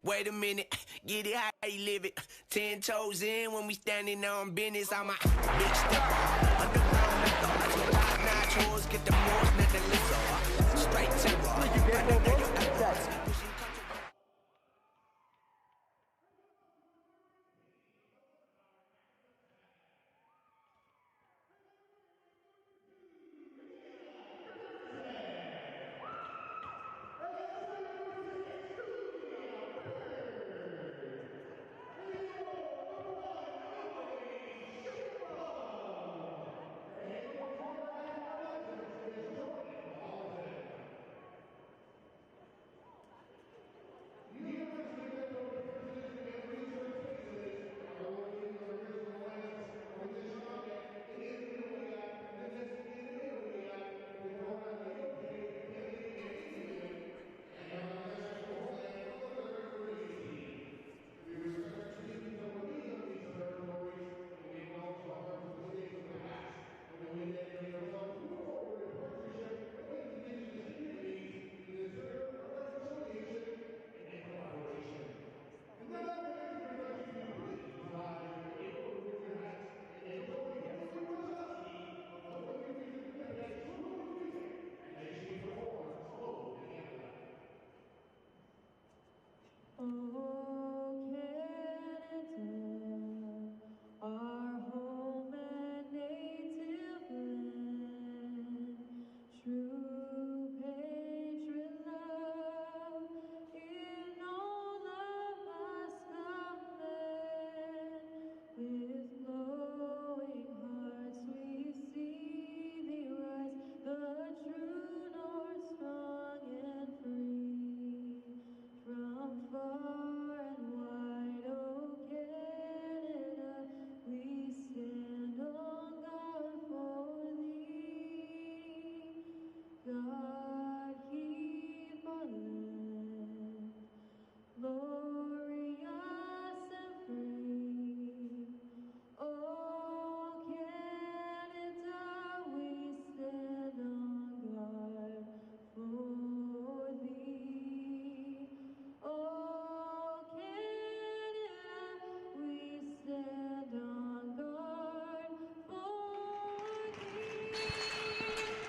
Wait a minute, get it how you live it. 10 toes in when we standing on business. I'm a big step. Underground method. Top-notch hoes, get the most, nothing less. Straight terror.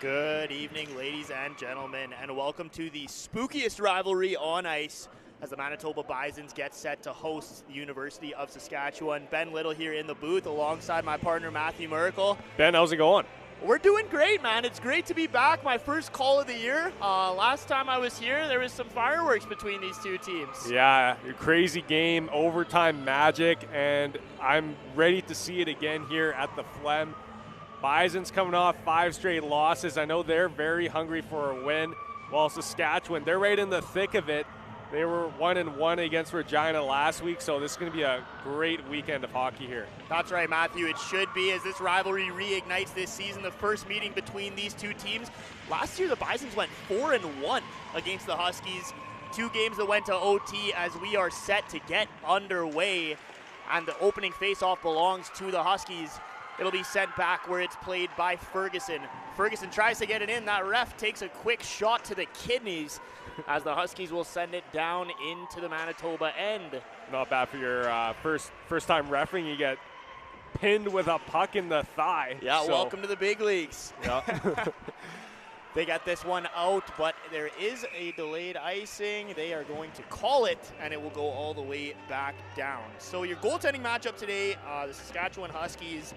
Good evening, ladies and gentlemen, and welcome to the spookiest rivalry on ice as the Manitoba Bisons get set to host the University of Saskatchewan. Ben Little here in the booth alongside my partner Matthew Merkel. Ben, how's it going? We're doing great, man. It's great to be back. My first call of the year. Last time I was here, there was some fireworks between these two teams. Yeah, a crazy game, overtime magic, and I'm ready to see it again here at the Phlegm. Bison's coming off 5 straight losses. I know they're very hungry for a win. While Saskatchewan, they're right in the thick of it. They were 1-1 against Regina last week, so this is going to be a great weekend of hockey here. That's right, Matthew. It should be, as this rivalry reignites this season. The first meeting between these two teams. Last year, the Bisons went 4-1 against the Huskies. 2 games that went to OT as we are set to get underway. And the opening faceoff belongs to the Huskies. It'll be sent back where it's played by Ferguson. Ferguson tries to get it in. That ref takes a quick shot to the kidneys as the Huskies will send it down into the Manitoba end. Not bad for your first time refereeing. You get pinned with a puck in the thigh. Yeah, welcome to the big leagues. Yeah. They got this one out, but there is a delayed icing. They are going to call it, and it will go all the way back down. So your goaltending matchup today, the Saskatchewan Huskies,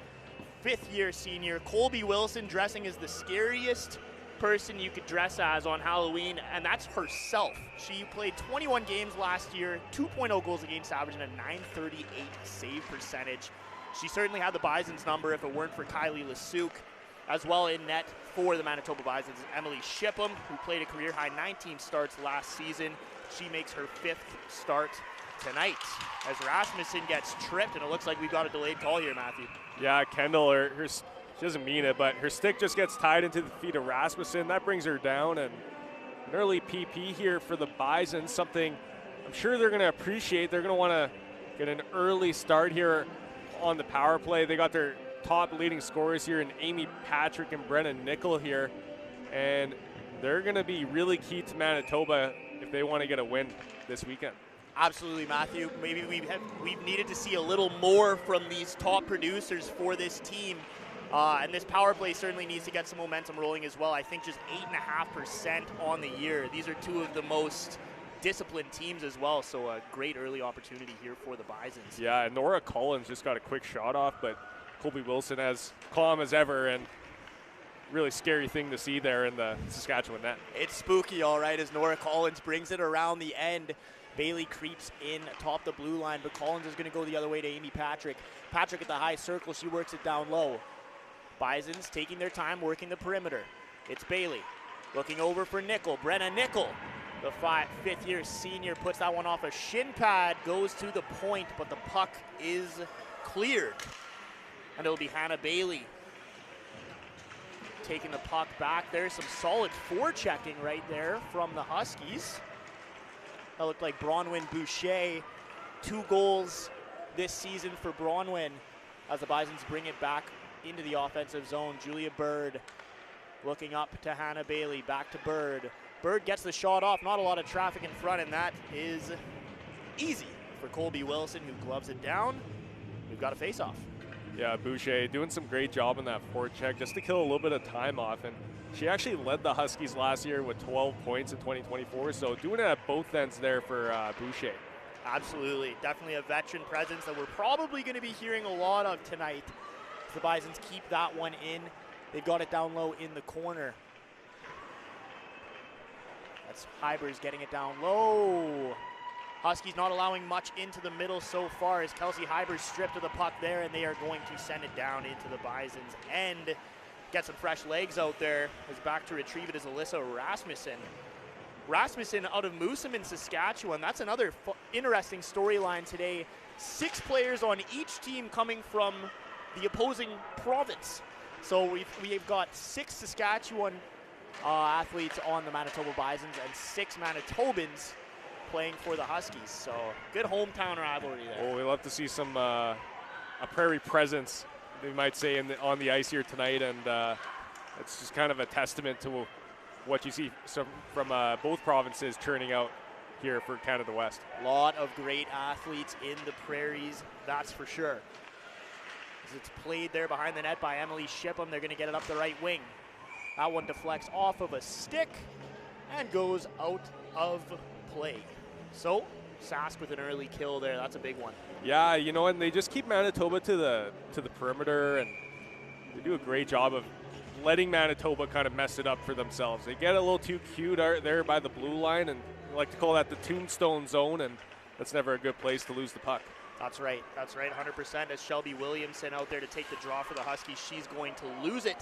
5th-year senior Colby Wilson dressing as the scariest person you could dress as on Halloween, and that's herself. She played 21 games last year, 2.0 goals against average, and a .938 save percentage. She certainly had the Bison's number if it weren't for Kylie Lasuk. As well in net for the Manitoba Bisons is Emily Shipham, who played a career-high 19 starts last season. She makes her 5th start tonight as Rasmussen gets tripped, and it looks like we've got a delayed call here, Matthew. Yeah, Kendall, she doesn't mean it, but her stick just gets tied into the feet of Rasmussen. That brings her down, and an early PP here for the Bisons, something I'm sure they're going to appreciate. They're going to want to get an early start here on the power play. They got their top leading scorers here in Amy Patrick and Brennan Nickel here, and they're going to be really key to Manitoba if they want to get a win this weekend. Absolutely, Matthew. Maybe we've needed to see a little more from these top producers for this team. And this power play certainly needs to get some momentum rolling as well. I think just 8.5% on the year. These are two of the most disciplined teams as well, so a great early opportunity here for the Bisons. Yeah, Nora Collins just got a quick shot off, but Colby Wilson as calm as ever, and really scary thing to see there in the Saskatchewan net. It's spooky, all right, as Nora Collins brings it around the end. Bailey creeps in atop the blue line, but Collins is going to go the other way to Amy Patrick. Patrick at the high circle, she works it down low. Bisons taking their time working the perimeter. It's Bailey looking over for Nickel. Brenna Nickel, the fifth-year senior, puts that one off a shin pad, goes to the point, but the puck is cleared. And it'll be Hannah Bailey taking the puck back. There's some solid forechecking right there from the Huskies. That looked like Bronwyn Boucher. 2 goals this season for Bronwyn as the Bisons bring it back into the offensive zone. Julia Bird looking up to Hannah Bailey, back to Bird. Bird gets the shot off, not a lot of traffic in front, and that is easy for Colby Wilson, who gloves it down. We've got a face-off. Yeah, Boucher doing some great job in that forecheck just to kill a little bit of time off, and she actually led the Huskies last year with 12 points in 2024, so doing it at both ends there for Boucher. Absolutely, definitely a veteran presence that we're probably going to be hearing a lot of tonight. The Bisons keep that one in. They've got it down low in the corner. That's Hybers getting it down low. Huskies not allowing much into the middle so far as Kelsey Hybers stripped of the puck there, and they are going to send it down into the Bisons' end. Get some fresh legs out there. As back to retrieve it is Alyssa Rasmussen. Rasmussen out of Moosomin, Saskatchewan. That's another interesting storyline today. 6 players on each team coming from the opposing province. So we've got 6 Saskatchewan athletes on the Manitoba Bisons and 6 Manitobans playing for the Huskies. So good hometown rivalry there. Oh, we love to see some a Prairie presence, they might say, on the ice here tonight, and it's just kind of a testament to what you see from both provinces churning out here for Canada West. A lot of great athletes in the Prairies, that's for sure. As it's played there behind the net by Emily Shipham, they're going to get it up the right wing. That one deflects off of a stick and goes out of play. So Sask with an early kill there. That's a big one. Yeah, you know, and they just keep Manitoba to the perimeter, and they do a great job of letting Manitoba kind of mess it up for themselves. They get a little too cute there by the blue line, and we like to call that the tombstone zone, and that's never a good place to lose the puck. That's right, 100%. As Shelby Williamson out there to take the draw for the Huskies, she's going to lose it.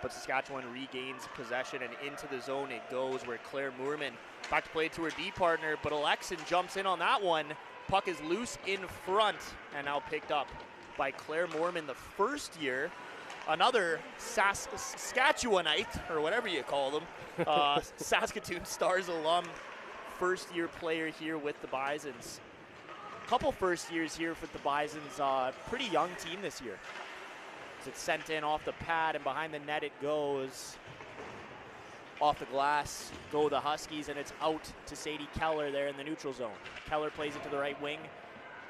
But Saskatchewan regains possession, and into the zone it goes, where Claire Moorman back to play to her D partner, but Alexin jumps in on that one. Puck is loose in front and now picked up by Claire Moorman, the first year. Another Saskatchewanite, or whatever you call them, Saskatoon Stars alum, first year player here with the Bisons. Couple first years here for the Bisons, pretty young team this year. It's sent in off the pad, and behind the net it goes. Off the glass go the Huskies, and it's out to Sadie Keller there in the neutral zone. Keller plays it to the right wing.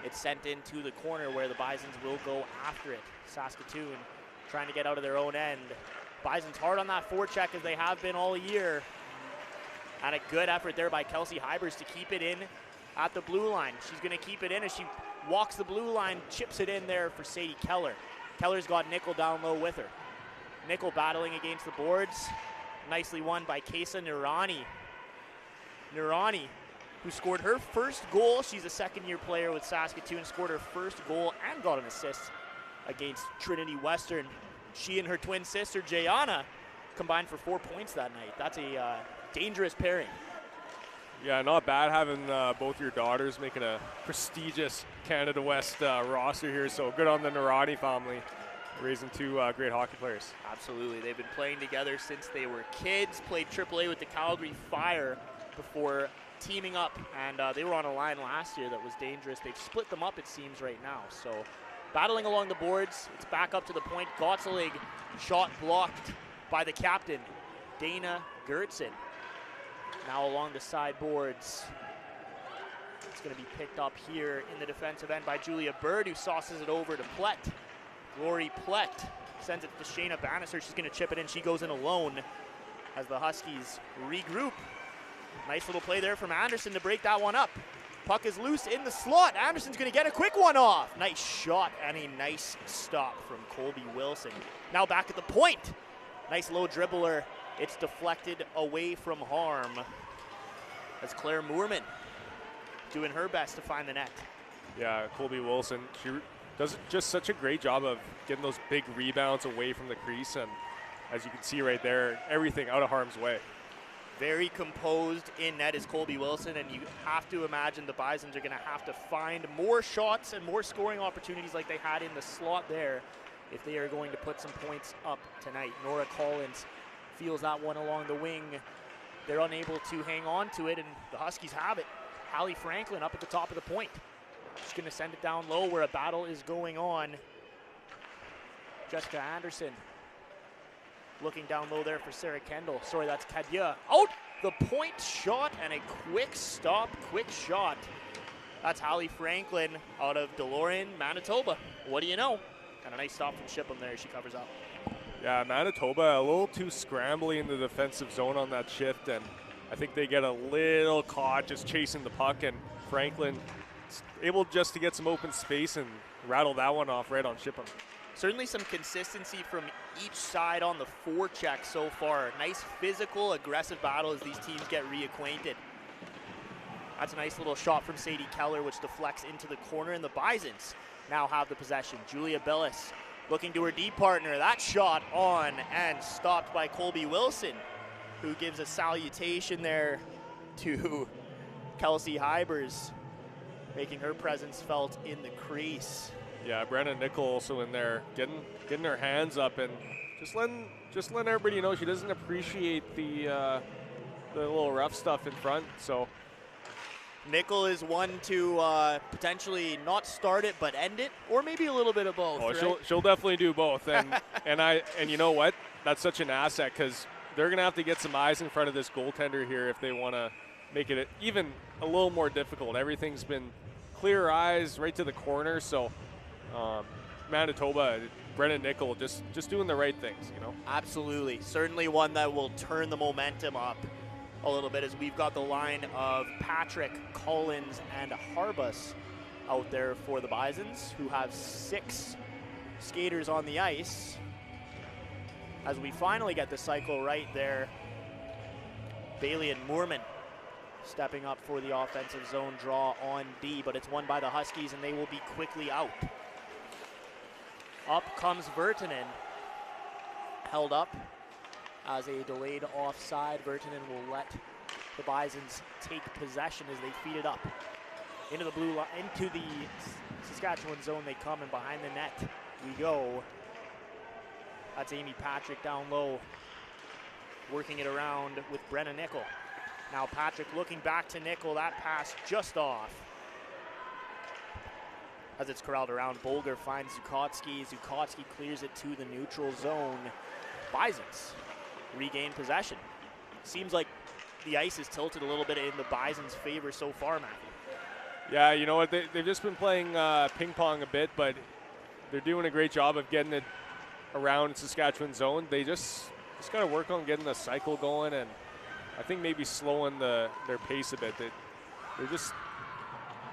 It's sent into the corner where the Bisons will go after it. Saskatoon trying to get out of their own end. Bisons hard on that forecheck as they have been all year. And a good effort there by Kelsey Hybers to keep it in at the blue line. She's going to keep it in as she walks the blue line, chips it in there for Sadie Keller. Keller's got Nickel down low with her. Nickel battling against the boards. Nicely won by Kesa Nurani. Nurani, who scored her first goal. She's a second-year player with Saskatoon, scored her first goal and got an assist against Trinity Western. She and her twin sister, Jayana, combined for 4 points that night. That's a dangerous pairing. Yeah, not bad having both your daughters making a prestigious Canada West roster here. So good on the Narani family, raising 2 great hockey players. Absolutely. They've been playing together since they were kids, played AAA with the Calgary Fire before teaming up, and they were on a line last year that was dangerous. They've split them up, it seems, right now. So battling along the boards, it's back up to the point. Gottselig, shot blocked by the captain, Dana Gertzen. Now along the side boards. It's going to be picked up here in the defensive end by Julia Bird, who sauces it over to Plett. Glory Plett sends it to Shayna Bannister. She's going to chip it in. She goes in alone as the Huskies regroup. Nice little play there from Anderson to break that one up. Puck is loose in the slot. Anderson's going to get a quick one off. Nice shot and a nice stop from Colby Wilson. Now back at the point. Nice low dribbler. It's deflected away from harm. That's Claire Moorman doing her best to find the net. Yeah, Colby Wilson, she does just such a great job of getting those big rebounds away from the crease, and as you can see right there, everything out of harm's way. Very composed in net is Colby Wilson, and you have to imagine the Bisons are going to have to find more shots and more scoring opportunities like they had in the slot there if they are going to put some points up tonight. Nora Collins feels that one along the wing. They're unable to hang on to it, and the Huskies have it. Hallie Franklin up at the top of the point. She's going to send it down low where a battle is going on. Jessica Anderson looking down low there for Sarah Kendall. Sorry, that's Kadia. Out the point shot and a quick stop, quick shot. That's Hallie Franklin out of DeLorean, Manitoba. What do you know? And a nice stop from Shipham there. She covers up. Yeah, Manitoba a little too scrambly in the defensive zone on that shift, and I think they get a little caught just chasing the puck, and Franklin able just to get some open space and rattle that one off right on Shipham. Certainly some consistency from each side on the forecheck so far. Nice physical, aggressive battle as these teams get reacquainted. That's a nice little shot from Sadie Keller, which deflects into the corner, and the Bisons now have the possession. Julia Billis looking to her D partner. That shot on and stopped by Colby Wilson, who gives a salutation there to Kelsey Hybers, making her presence felt in the crease. Yeah, Brenna Nickel also in there, getting her hands up and just letting everybody know she doesn't appreciate the little rough stuff in front. So Nickel is one to potentially not start it but end it, or maybe a little bit of both. Oh, right? she'll definitely do both, and and you know what? That's such an asset because they're gonna have to get some eyes in front of this goaltender here if they want to make it even a little more difficult. Everything's been clear eyes right to the corner, so Manitoba, Brennan Nickel just doing the right things, you know. Absolutely, certainly one that will turn the momentum up a little bit as we've got the line of Patrick, Collins, and Harbus out there for the Bisons, who have 6 skaters on the ice. As we finally get the cycle right there, Bailey and Moorman stepping up for the offensive zone draw on D, but it's won by the Huskies and they will be quickly out. Up comes Virtanen, held up as a delayed offside. Virtanen will let the Bisons take possession as they feed it up into the blue line, into the Saskatchewan zone. They come, and behind the net we go. That's Amy Patrick down low, working it around with Brenna Nickel. Now Patrick looking back to Nickel. That pass just off as it's corralled around. Bolger finds Zukotsky. Zukotsky clears it to the neutral zone. Bisons regain possession. Seems like the ice is tilted a little bit in the Bisons' favor so far, Matthew. Yeah, you know what? They've just been playing ping pong a bit, but they're doing a great job of getting it around Saskatchewan zone. They just got to work on getting the cycle going, and I think maybe slowing their pace a bit. They're just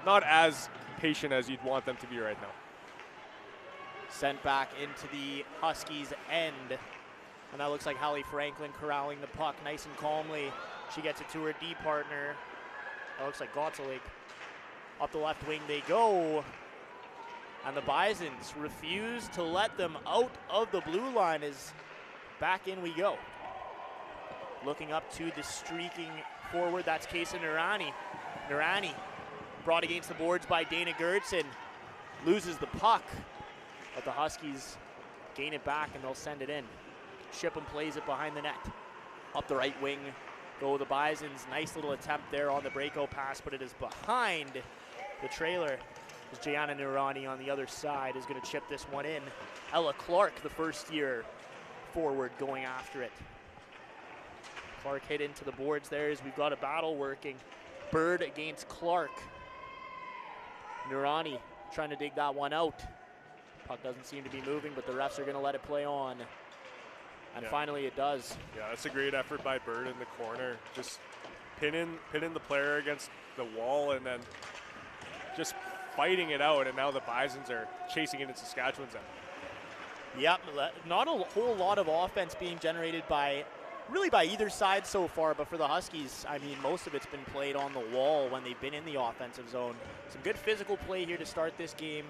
not as patient as you'd want them to be right now. Sent back into the Huskies' end. And that looks like Hallie Franklin corralling the puck nice and calmly. She gets it to her D partner. That looks like Gotzelik. Up the left wing they go. And the Bisons refuse to let them out of the blue line as back in we go. Looking up to the streaking forward, that's Kesa Narani. Narani brought against the boards by Dana Gertson. Loses the puck, but the Huskies gain it back and they'll send it in. Shipham plays it behind the net. Up the right wing go the Bisons. Nice little attempt there on the breakout pass, but it is behind the trailer. As Jayana Nirani on the other side is going to chip this one in. Ella Clark, the first-year forward, going after it. Clark hit into the boards there as we've got a battle working. Bird against Clark. Nurani trying to dig that one out. Puck doesn't seem to be moving, but the refs are going to let it play on. And finally it does. Yeah, that's a great effort by Bird in the corner. Just pinning the player against the wall and then just fighting it out. And now the Bisons are chasing it in Saskatchewan's end. Yep, not a whole lot of offense being generated by either side so far, but for the Huskies, I mean, most of it's been played on the wall when they've been in the offensive zone. Some good physical play here to start this game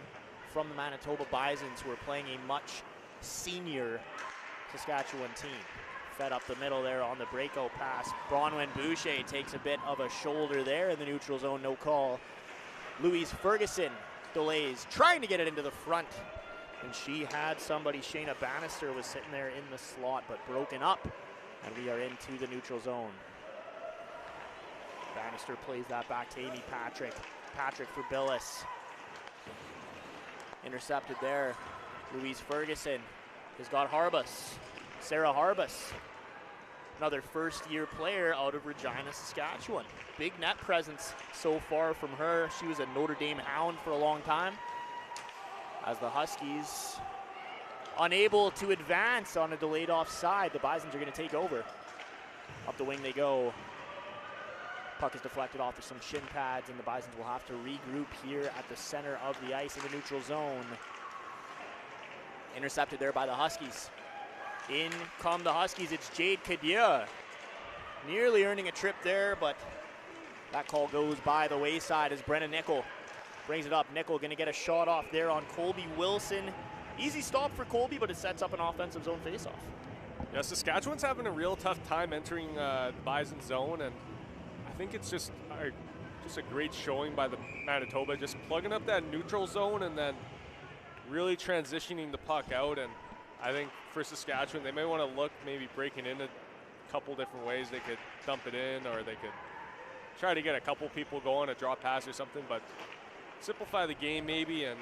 from the Manitoba Bisons, who are playing a much senior Saskatchewan team. Fed up the middle there on the breakout pass. Bronwyn Boucher takes a bit of a shoulder there in the neutral zone, no call. Louise Ferguson delays, trying to get it into the front. And she had somebody, Shayna Bannister was sitting there in the slot, but broken up. And we are into the neutral zone. Bannister plays that back to Amy Patrick. Patrick for Billis. Intercepted there. Louise Ferguson has got Harbus. Sarah Harbus. Another first-year player out of Regina, Saskatchewan. Big net presence so far from her. She was a Notre Dame Hound for a long time. As the Huskies unable to advance on a delayed offside, the Bisons are going to take over. Up the wing they go. Puck is deflected off of some shin pads, and the Bisons will have to regroup here at the center of the ice in the neutral zone. Intercepted there by the Huskies. In come the Huskies, it's Jade Kadia. Nearly earning a trip there, but that call goes by the wayside as Brenna Nickel brings it up. Nickel going to get a shot off there on Colby Wilson. Easy stop for Colby, but it sets up an offensive zone faceoff. Yeah, Saskatchewan's having a real tough time entering the Bison zone, and I think it's just a great showing by the Manitoba, just plugging up that neutral zone and then really transitioning the puck out. And I think for Saskatchewan, they may want to look maybe breaking in a couple different ways. They could dump it in, or they could try to get a couple people going, a drop pass or something, but simplify the game maybe and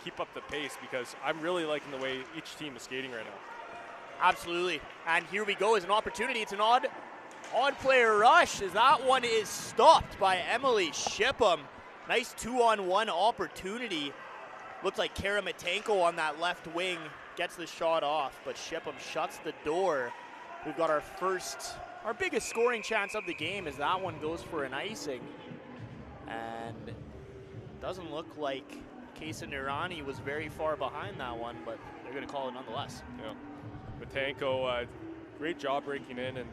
keep up the pace, because I'm really liking the way each team is skating right now. Absolutely. And here we go as an opportunity. It's an odd player rush as that one is stopped by Emily Shipham. Nice 2-on-1 opportunity. Looks like Kara Matenko on that left wing gets the shot off, but Shipham shuts the door. We've got our biggest scoring chance of the game as that one goes for an icing. And doesn't look like Kesa Nurani was very far behind that one, but they're going to call it nonetheless. Yeah. Matenko, great job breaking in, and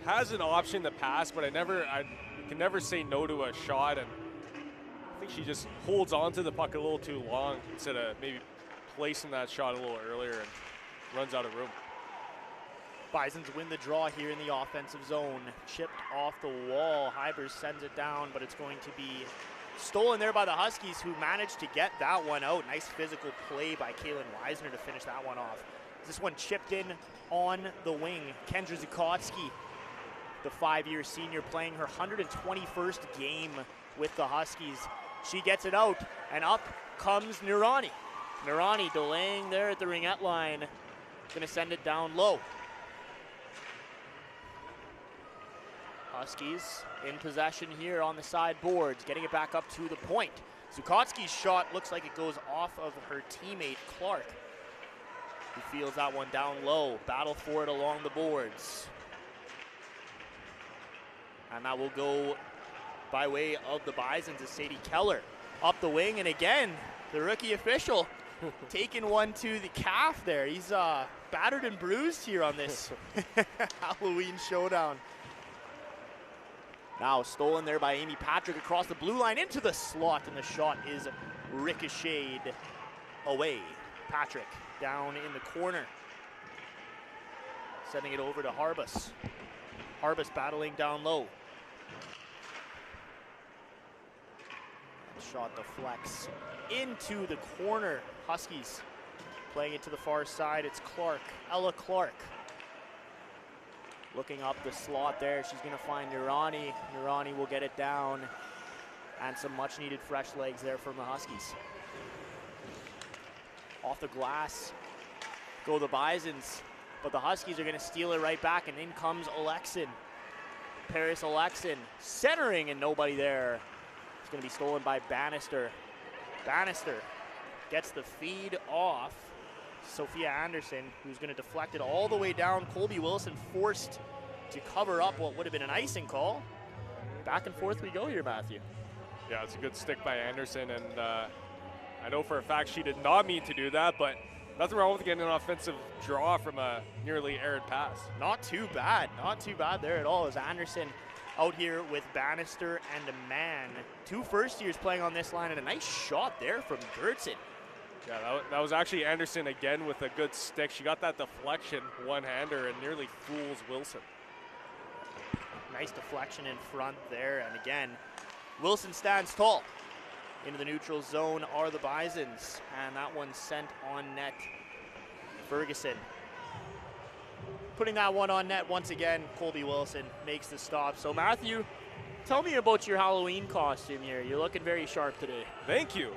has an option to pass, but I can never say no to a shot, and I think she just holds on to the puck a little too long instead of maybe placing that shot a little earlier and runs out of room. Bisons win the draw here in the offensive zone. Chipped off the wall. Hybers sends it down, but it's going to be stolen there by the Huskies, who managed to get that one out. Nice physical play by Kaylin Weisner to finish that one off. This one chipped in on the wing. Kendra Zukotsky, the 5-year senior, playing her 121st game with the Huskies. She gets it out, and up comes Nurani. Nurani delaying there at the ringette line. Going to send it down low. Huskies in possession here on the side boards, getting it back up to the point. Zukotsky's shot looks like it goes off of her teammate, Clark, who feels that one down low. Battle for it along the boards. And that will go by way of the Bisons as Sadie Keller up the wing. And again, the rookie official taking one to the calf there. He's battered and bruised here on this Halloween showdown. Now stolen there by Amy Patrick across the blue line into the slot, and the shot is ricocheted away. Patrick down in the corner, sending it over to Harbus. Harbus battling down low. Shot deflects into the corner. Huskies playing it to the far side. It's Clark, Ella Clark. Looking up the slot there, she's going to find Nurani. Nurani will get it down, and some much-needed fresh legs there from the Huskies. Off the glass go the Bisons, but the Huskies are going to steal it right back, and in comes Alexin. Paris Alexin centering, and nobody there. It's going to be stolen by Bannister. Bannister gets the feed off Sophia Anderson, who's going to deflect it all the way down. Colby Wilson forced to cover up what would have been an icing call. Back and forth we go here, Matthew. Yeah, it's a good stick by Anderson, and I know for a fact she did not mean to do that, but nothing wrong with getting an offensive draw from a nearly errant pass. Not too bad there at all, as Anderson out here with Bannister and a man. 2 first years playing on this line, and a nice shot there from Gertzen. Yeah, that was actually Anderson again with a good stick. She got that deflection, one-hander, and nearly fools Wilson. Nice deflection in front there, and again, Wilson stands tall. Into the neutral zone are the Bisons, and that one sent on net. Ferguson putting that one on net once again. Colby Wilson makes the stop. So Matthew, tell me about your Halloween costume here. You're looking very sharp today. Thank you.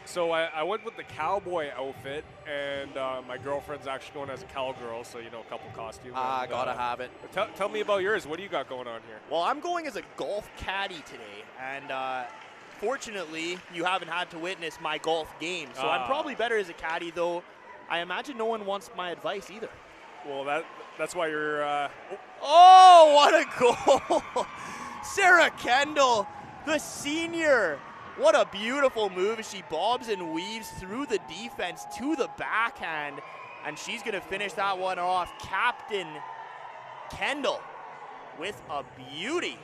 So I went with the cowboy outfit, and my girlfriend's actually going as a cowgirl, so a couple costumes. Gotta have it. Tell me about yours. What do you got going on here? Well, I'm going as a golf caddy today, and fortunately, you haven't had to witness my golf game, so I'm probably better as a caddy, though I imagine no one wants my advice either. Well, that's why you're... Oh, what a goal! Sarah Kendall, the senior. What a beautiful move. She bobs and weaves through the defense to the backhand, and she's going to finish that one off. Captain Kendall with a beauty.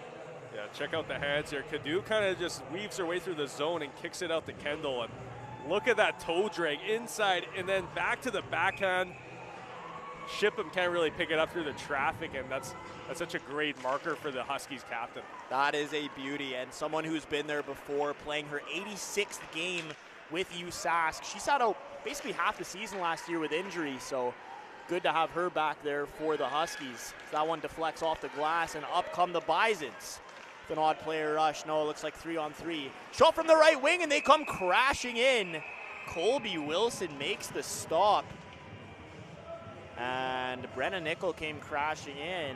Yeah, check out the hands here. Cadu kind of just weaves her way through the zone and kicks it out to Kendall. And look at that toe drag inside and then back to the backhand. Shipham can't really pick it up through the traffic, and that's such a great marker for the Huskies captain. That is a beauty, and someone who's been there before, playing her 86th game with USask. She sat out basically half the season last year with injury, so good to have her back there for the Huskies. That one deflects off the glass, and up come the Bisons. With an odd player rush. No, it looks like 3-on-3. Shot from the right wing, and they come crashing in. Colby Wilson makes the stop. And Brenna Nickel came crashing in,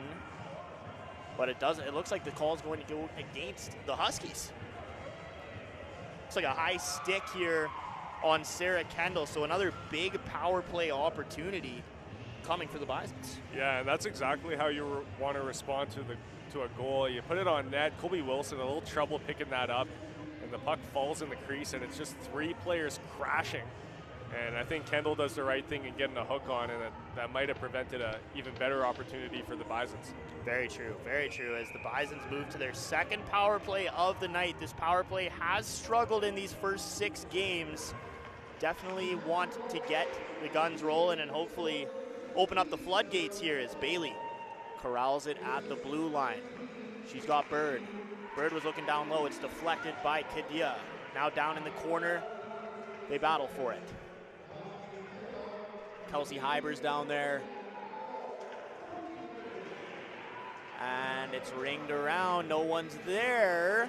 but it looks like the call is going to go against the Huskies. Looks like a high stick here on Sarah Kendall, so another big power play opportunity coming for the Bisons. Yeah, and that's exactly how you want to respond to a goal. You put it on net. Colby Wilson, a little trouble picking that up, and the puck falls in the crease, and it's just 3 players crashing. And I think Kendall does the right thing in getting a hook on, and that might have prevented an even better opportunity for the Bisons. Very true, as the Bisons move to their second power play of the night. This power play has struggled in these first 6 games. Definitely want to get the guns rolling and hopefully open up the floodgates here as Bailey corrals it at the blue line. She's got Bird. Bird was looking down low. It's deflected by Kadia. Now down in the corner, they battle for it. Kelsey Hyber's down there. And it's ringed around, no one's there.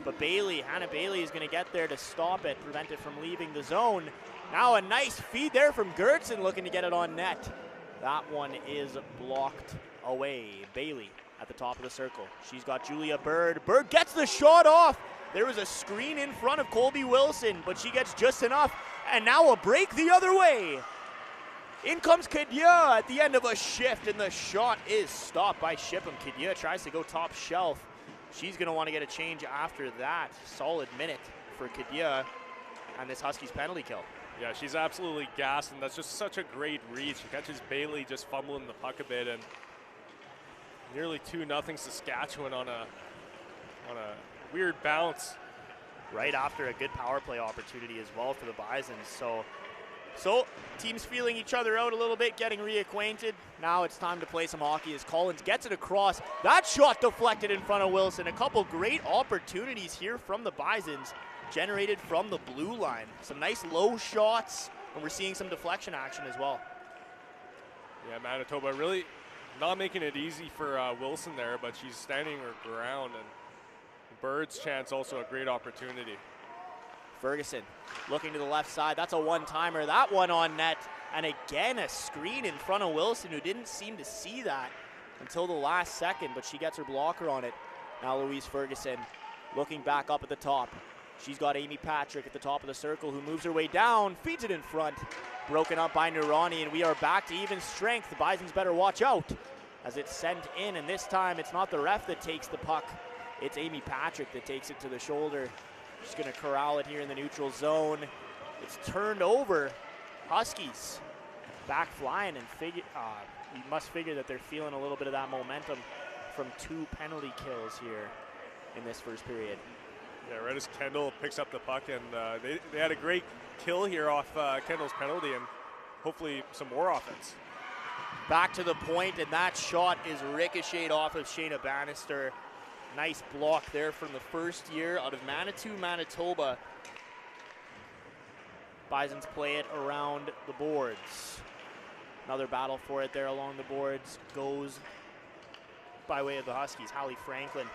But Hannah Bailey is gonna get there to stop it, prevent it from leaving the zone. Now a nice feed there from Gertzen, looking to get it on net. That one is blocked away. Bailey at the top of the circle. She's got Julia Bird. Bird gets the shot off. There was a screen in front of Colby Wilson, but she gets just enough. And now a break the other way. In comes Kadia at the end of a shift, and the shot is stopped by Shipham. Kadia tries to go top shelf. She's going to want to get a change after that. Solid minute for Kadia and this Huskies penalty kill. Yeah, she's absolutely gassed, and that's just such a great read. She catches Bailey just fumbling the puck a bit, and nearly 2-0 Saskatchewan on a weird bounce. Right after a good power play opportunity as well for the Bisons. So teams feeling each other out a little bit, getting reacquainted. Now it's time to play some hockey as Collins gets it across. That shot deflected in front of Wilson. A couple great opportunities here from the Bisons, generated from the blue line. Some nice low shots, and we're seeing some deflection action as well. Yeah, Manitoba really not making it easy for Wilson there, but she's standing her ground, and Bird's chance also a great opportunity. Ferguson looking to the left side. That's a one-timer. That one on net. And again, a screen in front of Wilson, who didn't seem to see that until the last second, but she gets her blocker on it. Now Louise Ferguson Looking back up at the top. She's got Amy Patrick at the top of the circle, who moves her way down, feeds it in front. Broken up by Nurani, and we are back to even strength. The Bisons better watch out as it's sent in, and this time it's not the ref that takes the puck. It's Amy Patrick that takes it to the shoulder. She's going to corral it here in the neutral zone. It's turned over. Huskies back flying, and you must figure that they're feeling a little bit of that momentum from 2 penalty kills here in this first period. Yeah, right as Kendall picks up the puck, and they had a great kill here off Kendall's penalty, and hopefully some more offense. Back to the point, and that shot is ricocheted off of Shayna Bannister. Nice block there from the first year out of Manitou, Manitoba. Bisons play it around the boards. Another battle for it there along the boards goes by way of the Huskies. Hallie Franklin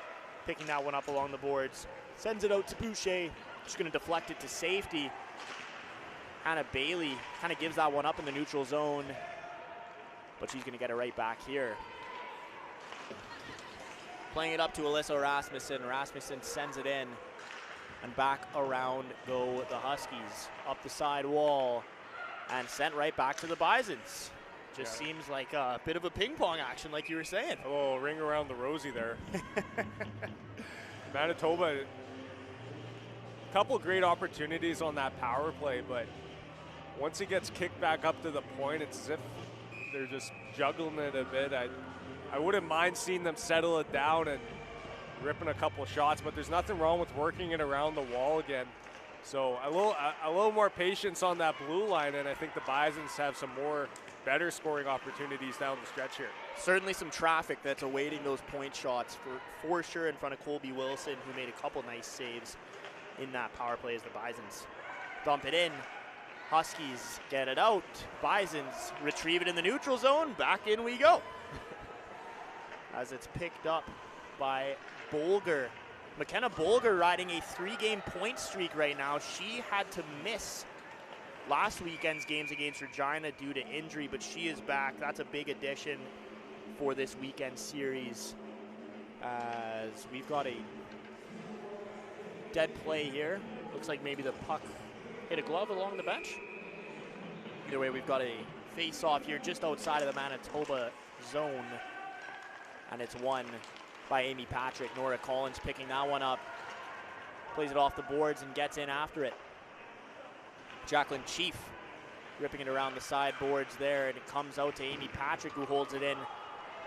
picking that one up along the boards. Sends it out to Boucher. She's going to deflect it to safety. Hannah Bailey kind of gives that one up in the neutral zone, but she's going to get it right back here. Playing it up to Alyssa Rasmussen. Rasmussen sends it in, and back around go the Huskies. Up the side wall, and sent right back to the Bisons. Just seems like a bit of a ping pong action, like you were saying. A little ring around the rosy there. Manitoba, a couple great opportunities on that power play, but once it gets kicked back up to the point, it's as if they're just juggling it a bit. I wouldn't mind seeing them settle it down and ripping a couple of shots, but there's nothing wrong with working it around the wall again. So a little more patience on that blue line, and I think the Bisons have some more better scoring opportunities down the stretch here. Certainly some traffic that's awaiting those point shots for sure in front of Colby Wilson, who made a couple nice saves in that power play as the Bisons dump it in. Huskies get it out. Bisons retrieve it in the neutral zone. Back in we go. As it's picked up by Bolger. McKenna Bolger riding a 3-game point streak right now. She had to miss last weekend's games against Regina due to injury, but she is back. That's a big addition for this weekend series, as we've got a dead play here. Looks like maybe the puck hit a glove along the bench. Either way, we've got a face-off here just outside of the Manitoba zone, and it's won by Amy Patrick. Nora Collins picking that one up, plays it off the boards and gets in after it. Jacqueline Chief ripping it around the sideboards there, and it comes out to Amy Patrick, who holds it in.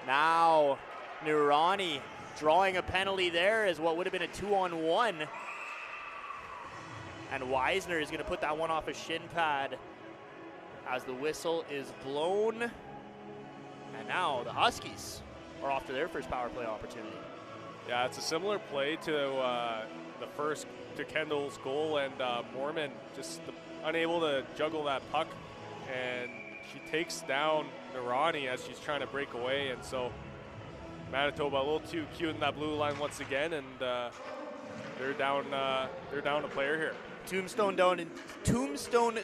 Now Nurani drawing a penalty there as what would have been a 2-on-1. And Weisner is going to put that one off a shin pad as the whistle is blown. And now the Huskies are off to their first power play opportunity. Yeah, it's a similar play to the first, to Kendall's goal, and Mormon just unable to juggle that puck, and she takes down Nurani as she's trying to break away, and so Manitoba a little too cute in that blue line once again, and they're down a player here. Tombstone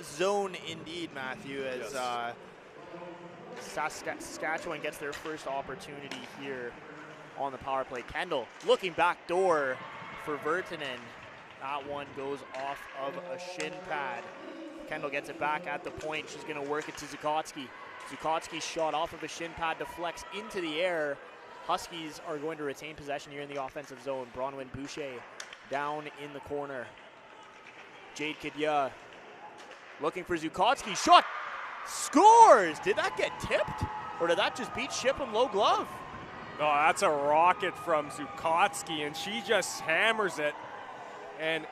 zone indeed, Matthew, as Saskatchewan gets their first opportunity here on the power play. Kendall looking back door for Vertinen. That one goes off of a shin pad. Kendall gets it back at the point. She's going to work it to Zukotsky. Zukotsky's shot off of a shin pad deflects into the air. Huskies are going to retain possession here in the offensive zone. Bronwyn Boucher down in the corner. Jade Kidya looking for Zukotsky. Shot! Scores! Did that get tipped? Or did that just beat Shipham low glove? No, that's a rocket from Zukotsky, and she just hammers it. And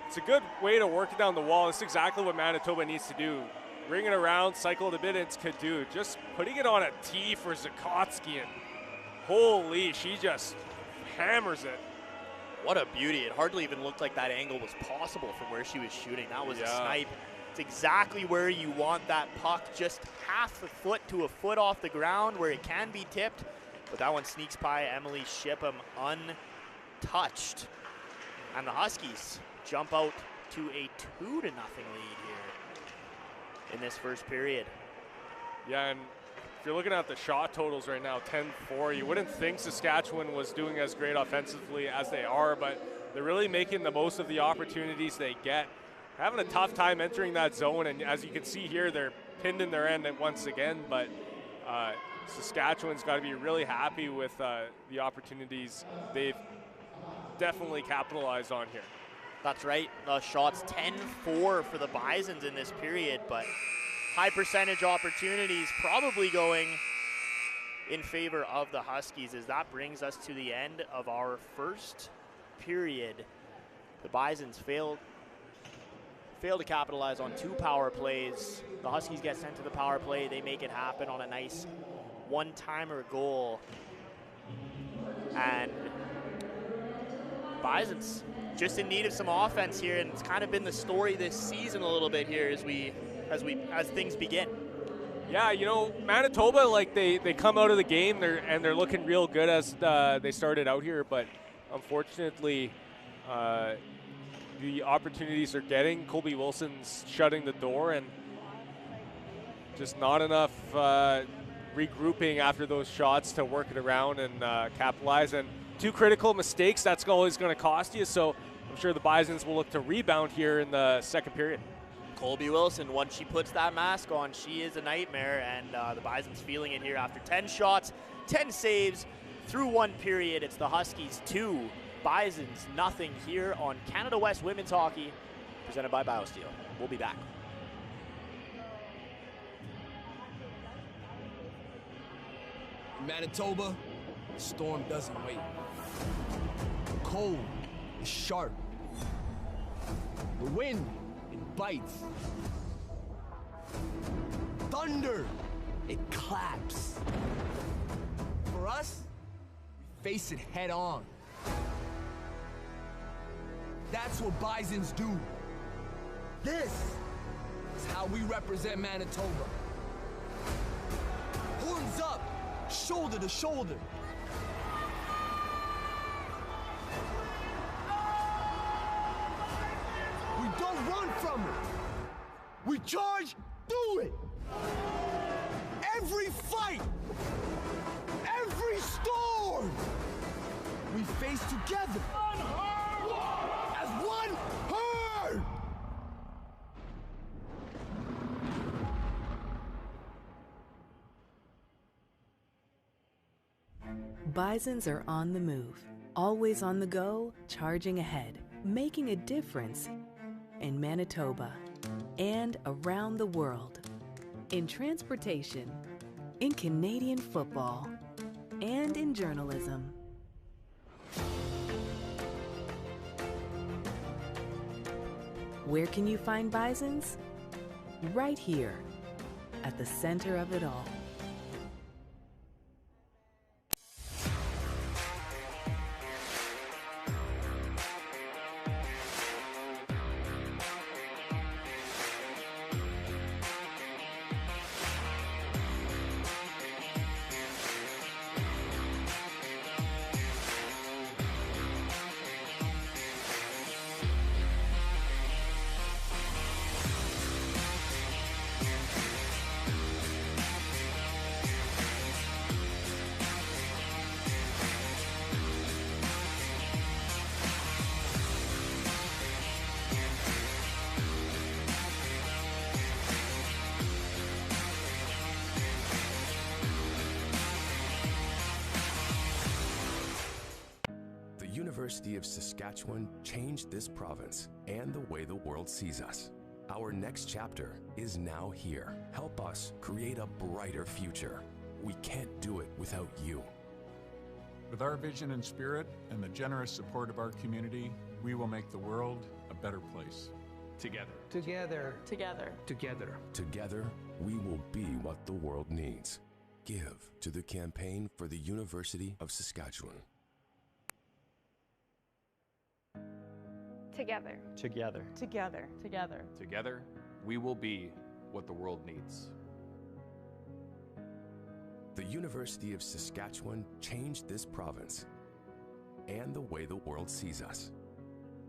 it's a good way to work it down the wall. It's exactly what Manitoba needs to do. Ring it around, cycle it a bit, and it's Kadu. Just putting it on a tee for Zukotsky, and holy, she just hammers it. What a beauty. It hardly even looked like that angle was possible from where she was shooting. That was a snipe. It's exactly where you want that puck, just half a foot to a foot off the ground where it can be tipped. But that one sneaks by Emily Shipham untouched. And the Huskies jump out to a 2-0 lead here in this first period. Yeah, and you're looking at the shot totals right now, 10-4, you wouldn't think Saskatchewan was doing as great offensively as they are, but they're really making the most of the opportunities they get. Having a tough time entering that zone, and as you can see here, they're pinned in their end once again, but Saskatchewan's got to be really happy with the opportunities they've definitely capitalized on here. That's right. The shots 10-4 for the Bisons in this period, but high percentage opportunities probably going in favor of the Huskies, as that brings us to the end of our first period. The Bisons failed to capitalize on 2 power plays. The Huskies get sent to the power play. They make it happen on a nice one-timer goal. And Bisons just in need of some offense here, and it's kind of been the story this season a little bit here as things begin. Yeah, you know, Manitoba, like they come out of the game they're looking real good as they started out here, but unfortunately the opportunities they're getting, Colby Wilson's shutting the door, and just not enough regrouping after those shots to work it around and capitalize. And 2 critical mistakes, that's always going to cost you, so I'm sure the Bisons will look to rebound here in the second period. Colby Wilson, once she puts that mask on, she is a nightmare, and the Bisons feeling it here after 10 shots, 10 saves through 1 period. It's the Huskies 2, Bisons nothing here on Canada West Women's Hockey, presented by BioSteel. We'll be back. In Manitoba, the storm doesn't wait. The cold is sharp. The wind, it bites. Thunder, it claps. For us, we face it head on. That's what Bisons do. This is how we represent Manitoba. Horns up, shoulder to shoulder. We don't run from it. We charge through it. Every fight, every storm, we face together. As one herd. Bisons are on the move, always on the go, charging ahead, making a difference in Manitoba and around the world, in transportation, in Canadian football, and in journalism. Where can you find Bisons? Right here, at the center of it all. The University of Saskatchewan changed this province and the way the world sees us. Our next chapter is now here. Help us create a brighter future. We can't do it without you. With our vision and spirit and the generous support of our community, we will make the world a better place. Together. Together. Together. Together. Together, we will be what the world needs. Give to the campaign for the University of Saskatchewan. Together. Together. Together. Together. Together, we will be what the world needs. The University of Saskatchewan changed this province and the way the world sees us.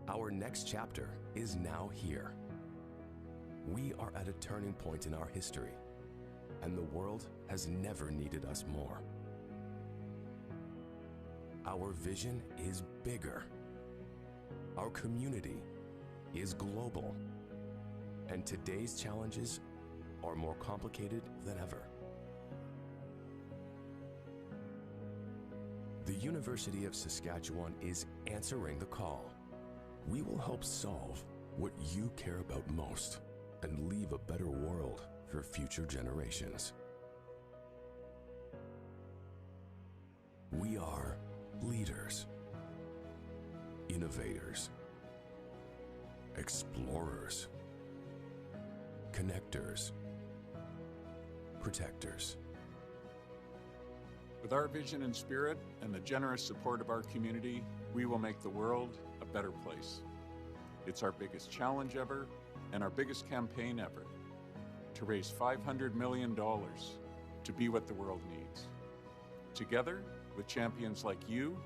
Our next chapter is now here. We are at a turning point in our history. and the world has never needed us more. Our vision is bigger. Our community is global. And today's challenges are more complicated than ever. The University of Saskatchewan is answering the call. We will help solve what you care about most and leave a better world for future generations. We are leaders, innovators, explorers, connectors, protectors. With our vision and spirit and the generous support of our community, we will make the world a better place. It's our biggest challenge ever and our biggest campaign ever, to raise $500 million to be what the world needs. Together, with champions like you,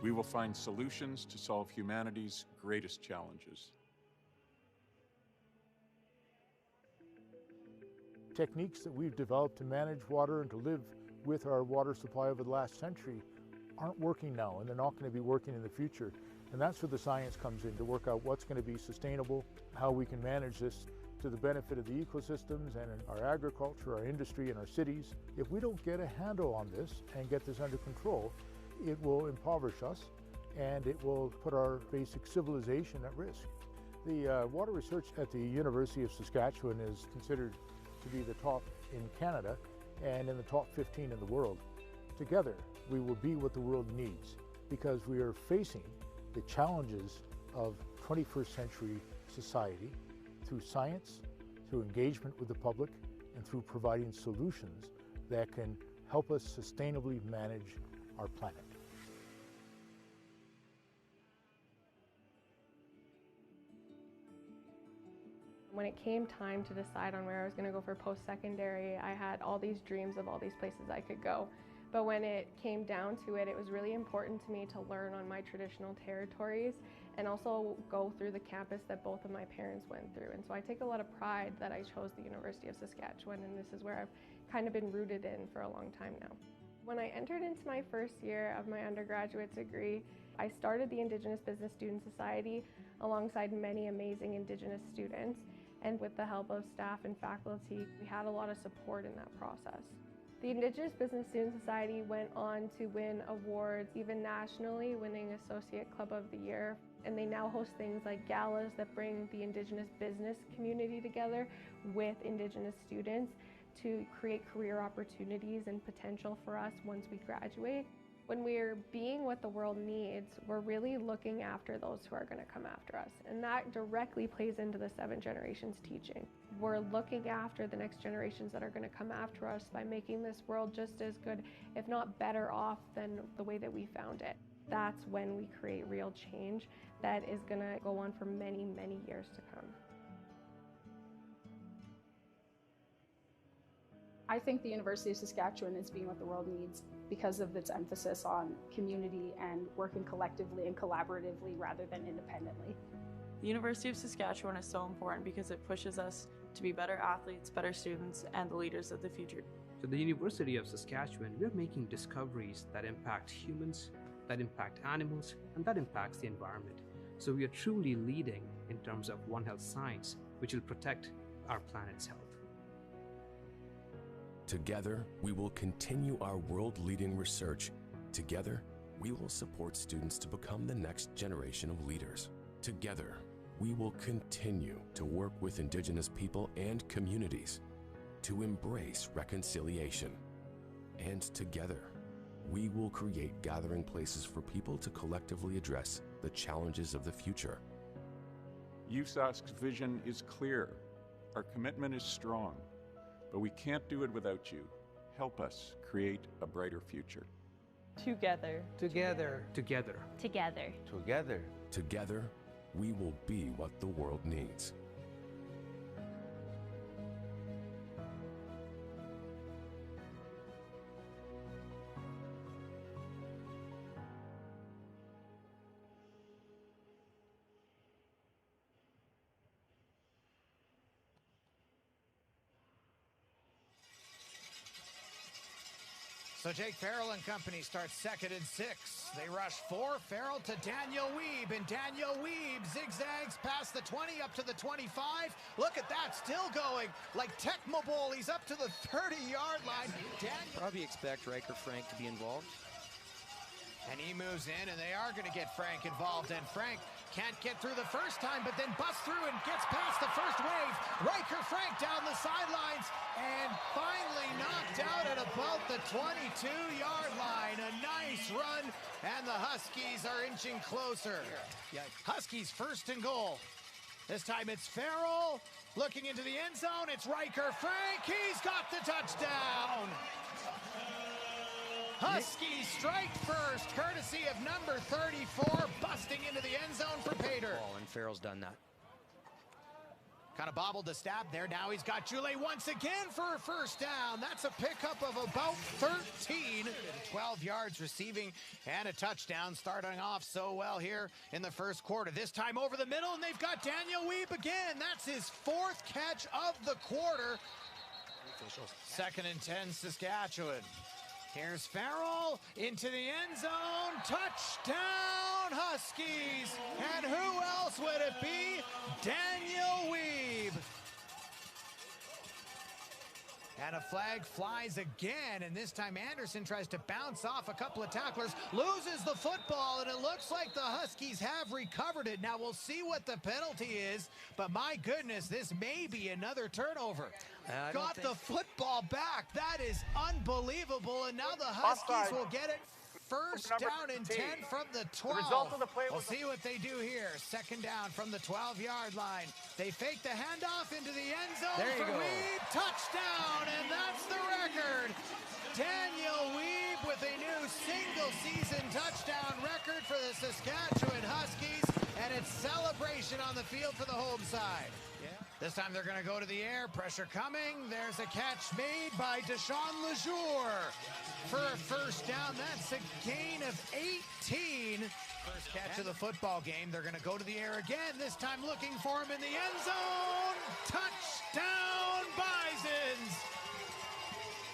we will find solutions to solve humanity's greatest challenges. Techniques that we've developed to manage water and to live with our water supply over the last century aren't working now, and they're not going to be working in the future. And that's where the science comes in, to work out what's going to be sustainable, how we can manage this to the benefit of the ecosystems and our agriculture, our industry, and our cities. If we don't get a handle on this and get this under control, it will impoverish us and it will put our basic civilization at risk. The water research at the University of Saskatchewan is considered to be the top in Canada and in the top 15 in the world. Together, we will be what the world needs, because we are facing the challenges of 21st century society through science, through engagement with the public, and through providing solutions that can help us sustainably manage our planet. When it came time to decide on where I was going to go for post-secondary, I had all these dreams of all these places I could go. But when it came down to it, it was really important to me to learn on my traditional territories and also go through the campus that both of my parents went through. And so I take a lot of pride that I chose the University of Saskatchewan, and this is where I've kind of been rooted in for a long time now. When I entered into my first year of my undergraduate degree, I started the Indigenous Business Student Society alongside many amazing Indigenous students. And with the help of staff and faculty, we had a lot of support in that process. The Indigenous Business Student Society went on to win awards, even nationally, winning Associate Club of the Year. And they now host things like galas that bring the Indigenous business community together with Indigenous students to create career opportunities and potential for us once we graduate. When we're being what the world needs, we're really looking after those who are going to come after us. And that directly plays into the 7 generations teaching. We're looking after the next generations that are going to come after us by making this world just as good, if not better off, than the way that we found it. That's when we create real change that is going to go on for many, many years to come. I think the University of Saskatchewan is being what the world needs because of its emphasis on community and working collectively and collaboratively rather than independently. The University of Saskatchewan is so important because it pushes us to be better athletes, better students, and the leaders of the future. So the University of Saskatchewan, we're making discoveries that impact humans, that impact animals, and that impacts the environment. So we are truly leading in terms of One Health science, which will protect our planet's health. Together, we will continue our world-leading research. Together, we will support students to become the next generation of leaders. Together, we will continue to work with Indigenous people and communities to embrace reconciliation. And together, we will create gathering places for people to collectively address the challenges of the future. USASC's vision is clear. Our commitment is strong. But we can't do it without you. Help us create a brighter future. Together. Together. Together. Together. Together. Together, we will be what the world needs. So Jake Farrell and company start 2nd and 6. They rush 4. Farrell to Daniel Weeb, and Daniel Weeb zigzags past the 20 up to the 25. Look at that, still going like Tecmo Bowl. He's up to the 30-yard line. Probably expect Riker Frank to be involved. And he moves in, and they are going to get Frank involved. And Frank can't get through the first time, but then busts through and gets past the first wave. Riker Frank down the sidelines and finally knocked out at about the 22-yard line. A nice run, and the Huskies are inching closer. Huskies 1st and goal. This time it's Farrell looking into the end zone. It's Riker Frank. He's got the touchdown. Huskies strike first, courtesy of number 34, busting into the end zone for Pater. And Farrell's done that. Kind of bobbled the stab there. Now he's got Jule once again for a first down. That's a pickup of about 13. 12 yards receiving and a touchdown, starting off so well here in the first quarter. This time over the middle, and they've got Daniel Weeb again. That's his 4th catch of the quarter. 2nd and 10, Saskatchewan. Here's Farrell into the end zone. Touchdown, Huskies. And who else would it be? Daniel Weeb. And a flag flies again, and this time Anderson tries to bounce off a couple of tacklers, loses the football, and it looks like the Huskies have recovered it. Now we'll see what the penalty is, but my goodness, this may be another turnover. Got the football back. That is unbelievable, and now the Huskies will get it. First down and 10 from the 12. The result of the play we'll see what they do here. 2nd down from the 12-yard line. They fake the handoff into the end zone for Weeb. Touchdown, and that's the record. Daniel Weeb with a new single-season touchdown record for the Saskatchewan Huskies, and it's celebration on the field for the home side. This time they're going to go to the air. Pressure coming. There's a catch made by Deshaun Lejour for a first down. That's a gain of 18. First catch of the football game. They're going to go to the air again. This time looking for him in the end zone. Touchdown, Bisons.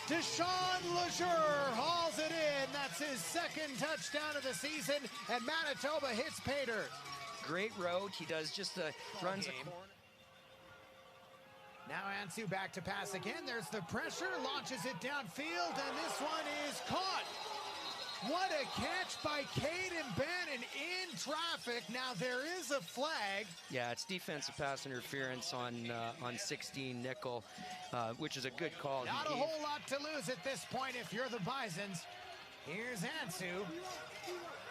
Deshaun Lejour hauls it in. That's his 2nd touchdown of the season, and Manitoba hits Pater. Great route. He does just runs a corner. Now Ansu back to pass again. There's the pressure, launches it downfield, and this one is caught. What a catch by Caden Bannon in traffic. Now there is a flag. Yeah, it's defensive pass interference on 16 nickel, which is a good call. Not a whole lot to lose at this point if you're the Bisons. Here's Ansu.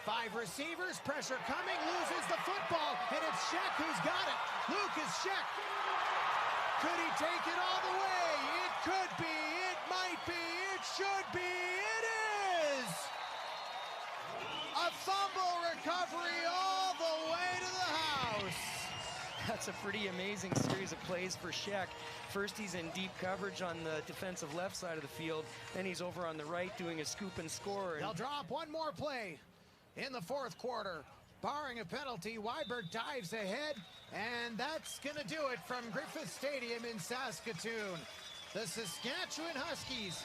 5 receivers, pressure coming, loses the football, and it's Sheck who's got it. Lucas Sheck. Could he take it all the way? It could be, it might be, it should be, it is! A fumble recovery all the way to the house. That's a pretty amazing series of plays for Sheck. First he's in deep coverage on the defensive left side of the field, then he's over on the right doing a scoop and score. They'll drop one more play in the 4th quarter. Barring a penalty, Weiberg dives ahead, and that's going to do it from Griffith Stadium in Saskatoon. The Saskatchewan Huskies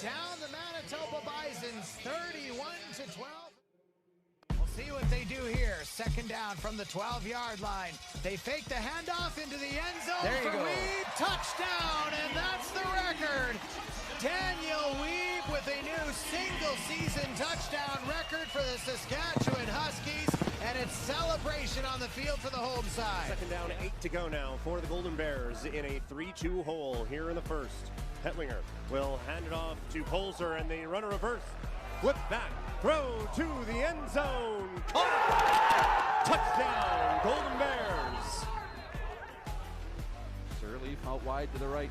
down the Manitoba Bisons 31-12. We'll see what they do here. 2nd down from the 12-yard line. They fake the handoff into the end zone for Weeb. Touchdown, and that's the record. Daniel Weeb with a new single-season touchdown record for the Saskatchewan Huskies, and it's celebration on the field for the home side. 2nd down, 8 to go now for the Golden Bears in a 3-2 hole here in the first. Hetlinger will hand it off to Polzer, and they run a reverse. Flip back, throw to the end zone. Caught! Touchdown, Golden Bears. Sirleaf out wide to the right.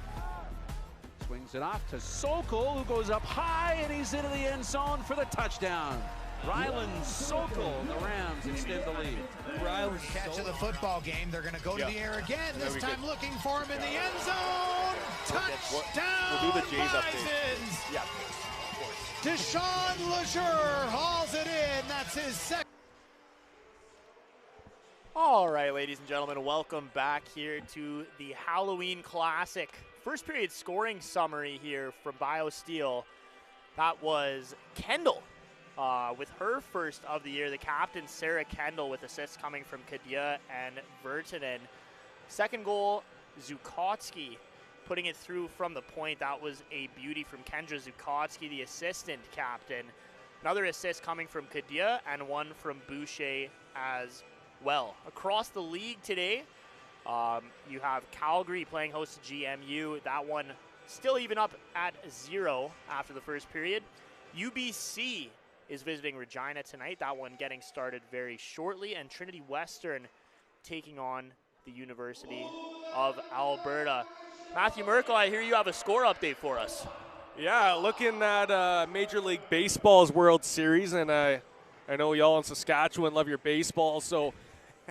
Swings it off to Sokol, who goes up high, and he's into the end zone for the touchdown. Ryland Sokol, the Rams extend the lead. Ryland catch of the football game. They're going to go to the air again, this time looking for him in the end zone. Touchdown, we'll do the Jays Bisons. Update. Yeah, of course. Deshaun Lejour hauls it in. That's his 2nd. All right, ladies and gentlemen, welcome back here to the Halloween Classic. First period scoring summary here from BioSteel. That was Kendall with her first of the year. The captain, Sarah Kendall, with assists coming from Kadia and Vertinen. Second goal, Zukotsky putting it through from the point. That was a beauty from Kendra Zukotsky, the assistant captain. Another assist coming from Kadia and one from Boucher as well. Across the league today, you have Calgary playing host to GMU. That one still even up at 0 after the first period. UBC is visiting Regina tonight. That one getting started very shortly. And Trinity Western taking on the University of Alberta. Matthew Merkel, I hear you have a score update for us. Yeah, looking at Major League Baseball's World Series, and I know y'all in Saskatchewan love your baseball, so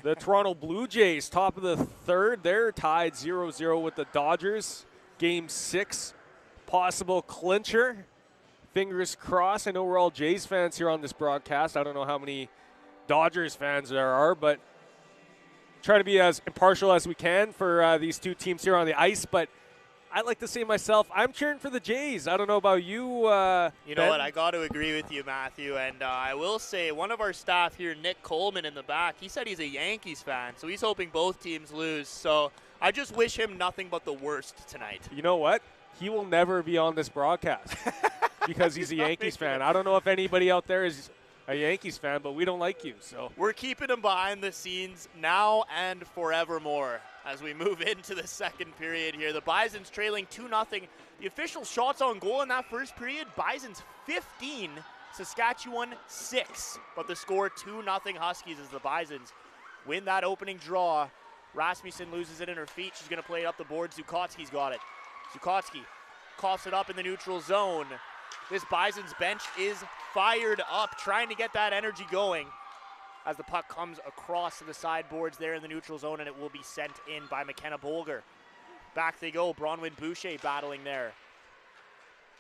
the Toronto Blue Jays, top of the third, they're tied 0-0 with the Dodgers. Game 6, possible clincher. Fingers crossed. I know we're all Jays fans here on this broadcast. I don't know how many Dodgers fans there are, but trying to be as impartial as we can for these two teams here on the ice. But I like to say myself, I'm cheering for the Jays. I don't know about you, You know what? I got to agree with you, Matthew. And I will say, one of our staff here, Nick Coleman in the back, he said he's a Yankees fan, so he's hoping both teams lose. So I just wish him nothing but the worst tonight. You know what? He will never be on this broadcast because he's a Yankees fan. I don't know if anybody out there is a Yankees fan, but we don't like you. So we're keeping him behind the scenes now and forevermore as we move into the second period here. The Bisons trailing 2-0. The official shots on goal in that first period, Bisons 15, Saskatchewan 6. But the score 2-0 Huskies as the Bisons win that opening draw. Rasmussen loses it in her feet. She's going to play it up the board. Zukotsky's got it. Zukotsky coughs it up in the neutral zone. This Bison's bench is fired up, trying to get that energy going as the puck comes across to the sideboards there in the neutral zone, and it will be sent in by McKenna Bolger. Back they go. Bronwyn Boucher battling there.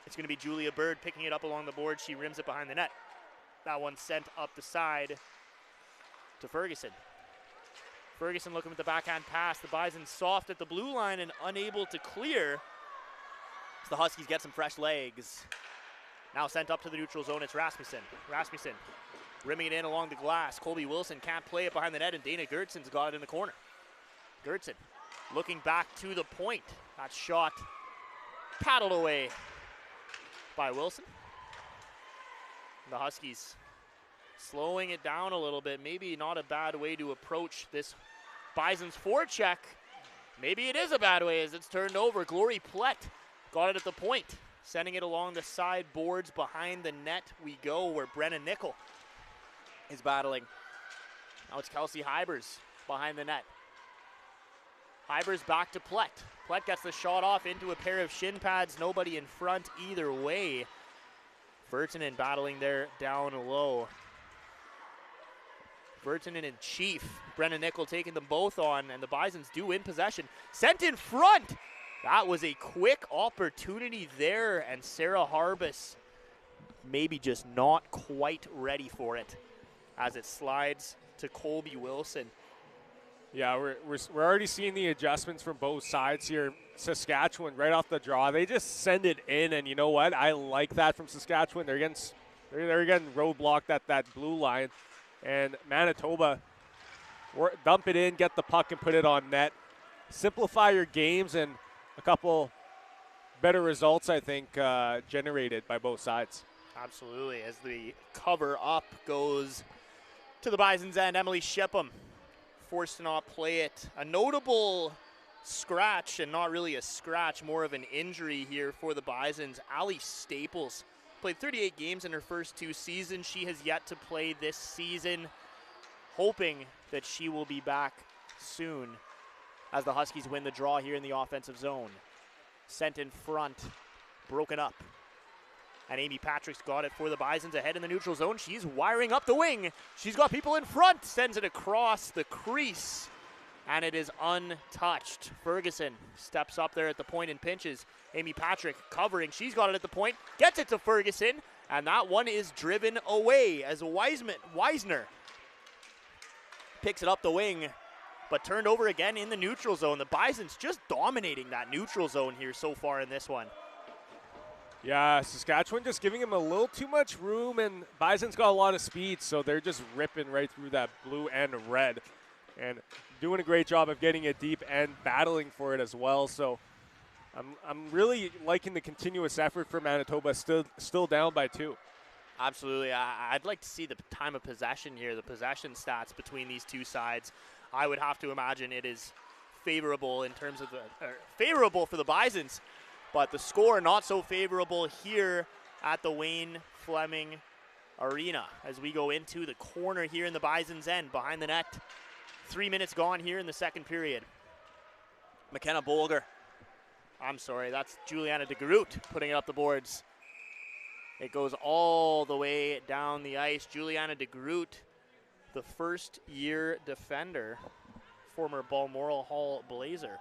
It's going to be Julia Bird picking it up along the board. She rims it behind the net. That one sent up the side to Ferguson. Ferguson looking with the backhand pass. The Bison soft at the blue line and unable to clear. So the Huskies get some fresh legs. Now sent up to the neutral zone, it's Rasmussen. Rasmussen rimming it in along the glass. Colby Wilson can't play it behind the net, and Dana Gertson's got it in the corner. Gertson looking back to the point. That shot paddled away by Wilson. The Huskies slowing it down a little bit. Maybe not a bad way to approach this Bison's forecheck. Maybe it is a bad way as it's turned over. Glory Plett got it at the point. Sending it along the side boards behind the net we go, where Brenna Nickel is battling. Now it's Kelsey Hybers behind the net. Hybers back to Plett. Plett gets the shot off into a pair of shin pads. Nobody in front either way. Vertinen battling there down low. Vertinen and Chief. Brenna Nickel taking them both on, and the Bisons do win possession. Sent in front! That was a quick opportunity there, and Sarah Harbus maybe just not quite ready for it as it slides to Colby Wilson. Yeah, we're already seeing the adjustments from both sides here. Saskatchewan right off the draw, they just send it in, and you know what? I like that from Saskatchewan. They're getting roadblocked at that blue line, and Manitoba dump it in, get the puck, and put it on net. Simplify your games, and a couple better results, I think, generated by both sides. Absolutely, as the cover up goes to the Bison's end. Emily Shipham forced to not play it. A notable scratch, and not really a scratch, more of an injury here for the Bisons. Allie Staples played 38 games in her first 2 seasons. She has yet to play this season, hoping that she will be back soon as the Huskies win the draw here in the offensive zone. Sent in front, broken up. And Amy Patrick's got it for the Bisons ahead in the neutral zone. She's wiring up the wing. She's got people in front, sends it across the crease, and it is untouched. Ferguson steps up there at the point and pinches. Amy Patrick covering. She's got it at the point, gets it to Ferguson, and that one is driven away as Weisner picks it up the wing, but turned over again in the neutral zone. The Bisons just dominating that neutral zone here so far in this one. Yeah, Saskatchewan just giving him a little too much room, and Bison's got a lot of speed, so they're just ripping right through that blue and red, and doing a great job of getting it deep and battling for it as well. So I'm really liking the continuous effort for Manitoba, still down by 2. Absolutely. I'd like to see the time of possession here, the possession stats between these two sides. I would have to imagine it is favorable in terms of favorable for the Bisons, but the score not so favorable here at the Wayne Fleming Arena as we go into the corner here in the Bison's end behind the net. 3 minutes gone here in the second period. McKenna Bolger. I'm sorry, that's Juliana de Groot putting it up the boards. It goes all the way down the ice. Juliana de Groot, the first-year defender, former Balmoral Hall Blazer.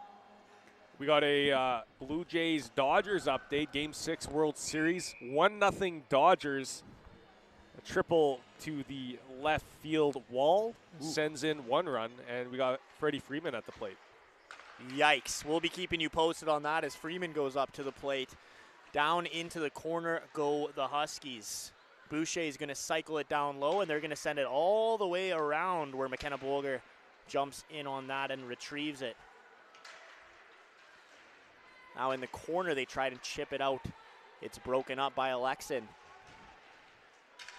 We got a Blue Jays-Dodgers update, Game 6 World Series. 1-0 Dodgers. A triple to the left field wall. Sends in 1 run, and we got Freddie Freeman at the plate. Yikes. We'll be keeping you posted on that as Freeman goes up to the plate. Down into the corner go the Huskies. Boucher is going to cycle it down low, and they're going to send it all the way around where McKenna Bolger jumps in on that and retrieves it. Now in the corner, they try to chip it out. It's broken up by Alexin.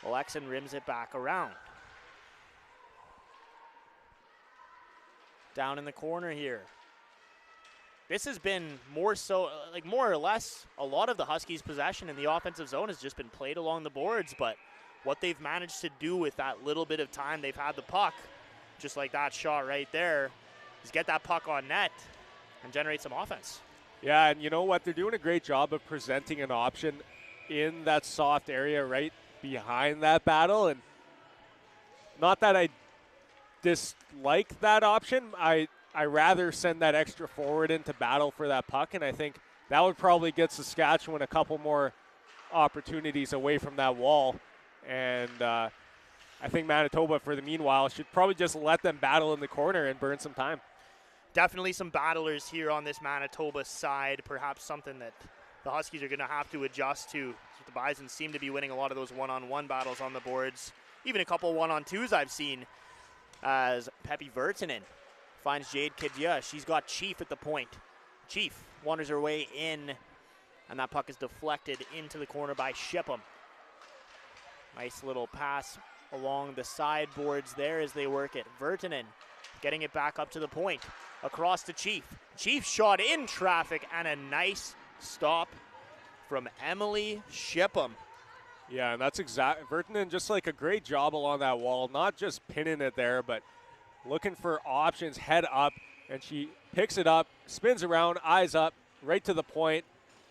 Alexin rims it back around. Down in the corner here. This has been more so, like more or less, a lot of the Huskies' possession in the offensive zone has just been played along the boards, but what they've managed to do with that little bit of time they've had the puck, just like that shot right there, is get that puck on net and generate some offense. Yeah, and you know what? They're doing a great job of presenting an option in that soft area right behind that battle, and not that I dislike that option. I rather send that extra forward into battle for that puck, and I think that would probably get Saskatchewan a couple more opportunities away from that wall. And I think Manitoba, for the meanwhile, should probably just let them battle in the corner and burn some time. Definitely some battlers here on this Manitoba side, perhaps something that the Huskies are going to have to adjust to. The Bisons seem to be winning a lot of those one-on-one battles on the boards, even a couple one-on-twos I've seen, as Pepi Virtanen finds Jade Kadia. She's got Chief at the point. Chief wanders her way in, and that puck is deflected into the corner by Shipham. Nice little pass along the sideboards there as they work it. Virtanen getting it back up to the point. Across to Chief. Chief shot in traffic, and a nice stop from Emily Shipham. Yeah, and that's exact. Virtanen just like a great job along that wall, not just pinning it there, but looking for options, head up, and she picks it up, spins around, eyes up, right to the point,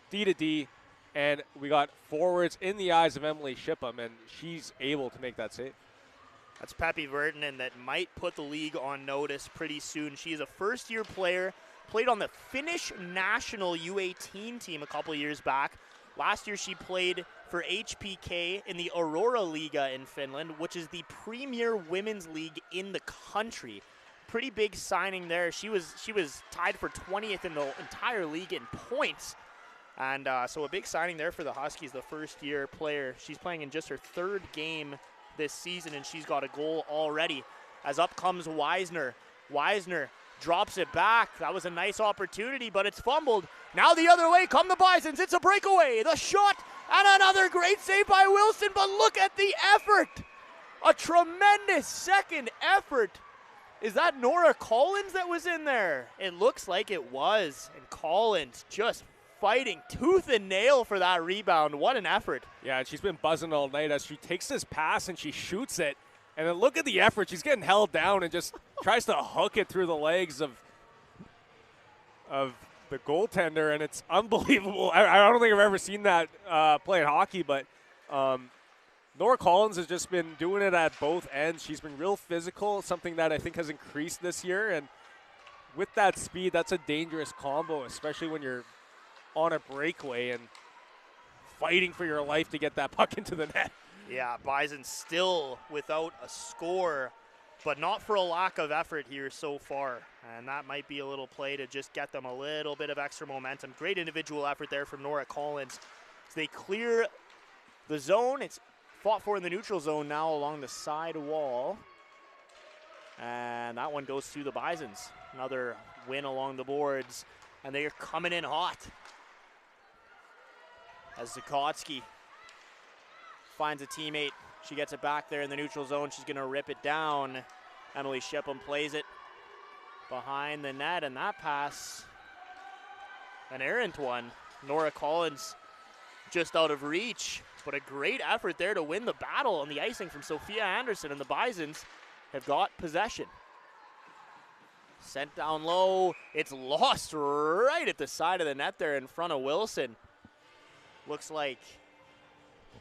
D to D, and we got forwards in the eyes of Emily Shipham, and she's able to make that save. That's Pepi Virtanen that might put the league on notice pretty soon. She is a first-year player, played on the Finnish national U18 team a couple years back. Last year she played for HPK in the Aurora Liga in Finland, which is the premier women's league in the country. Pretty big signing there. She was tied for 20th in the entire league in points. And so a big signing there for the Huskies, the first-year player. She's playing in just her 3rd game this season, and she's got a goal already. As up comes Weisner. Weisner drops it back. That was a nice opportunity, but it's fumbled. Now the other way come the Bisons. It's a breakaway. The shot, and another great save by Wilson, but look at the effort. A tremendous second effort. Is that Nora Collins that was in there? It looks like it was, and Collins just fighting tooth and nail for that rebound. What an effort. Yeah, and she's been buzzing all night as she takes this pass and she shoots it. And then look at the effort. She's getting held down and just tries to hook it through the legs of the goaltender, and it's unbelievable. I don't think I've ever seen that playing hockey, but Nora Collins has just been doing it at both ends. She's been real physical, something that I think has increased this year. And with that speed, that's a dangerous combo, especially when you're on a breakaway and fighting for your life to get that puck into the net. Yeah, Bison still without a score, but not for a lack of effort here so far. And that might be a little play to just get them a little bit of extra momentum. Great individual effort there from Nora Collins. So they clear the zone. It's fought for in the neutral zone now along the side wall. And that one goes to the Bisons. Another win along the boards. And they are coming in hot. As Zukotsky finds a teammate. She gets it back there in the neutral zone. She's going to rip it down. Emily Shipham plays it behind the net. And that pass, an errant one. Nora Collins just out of reach. But a great effort there to win the battle on the icing from Sophia Anderson. And the Bisons have got possession. Sent down low. It's lost right at the side of the net there in front of Wilson. Looks like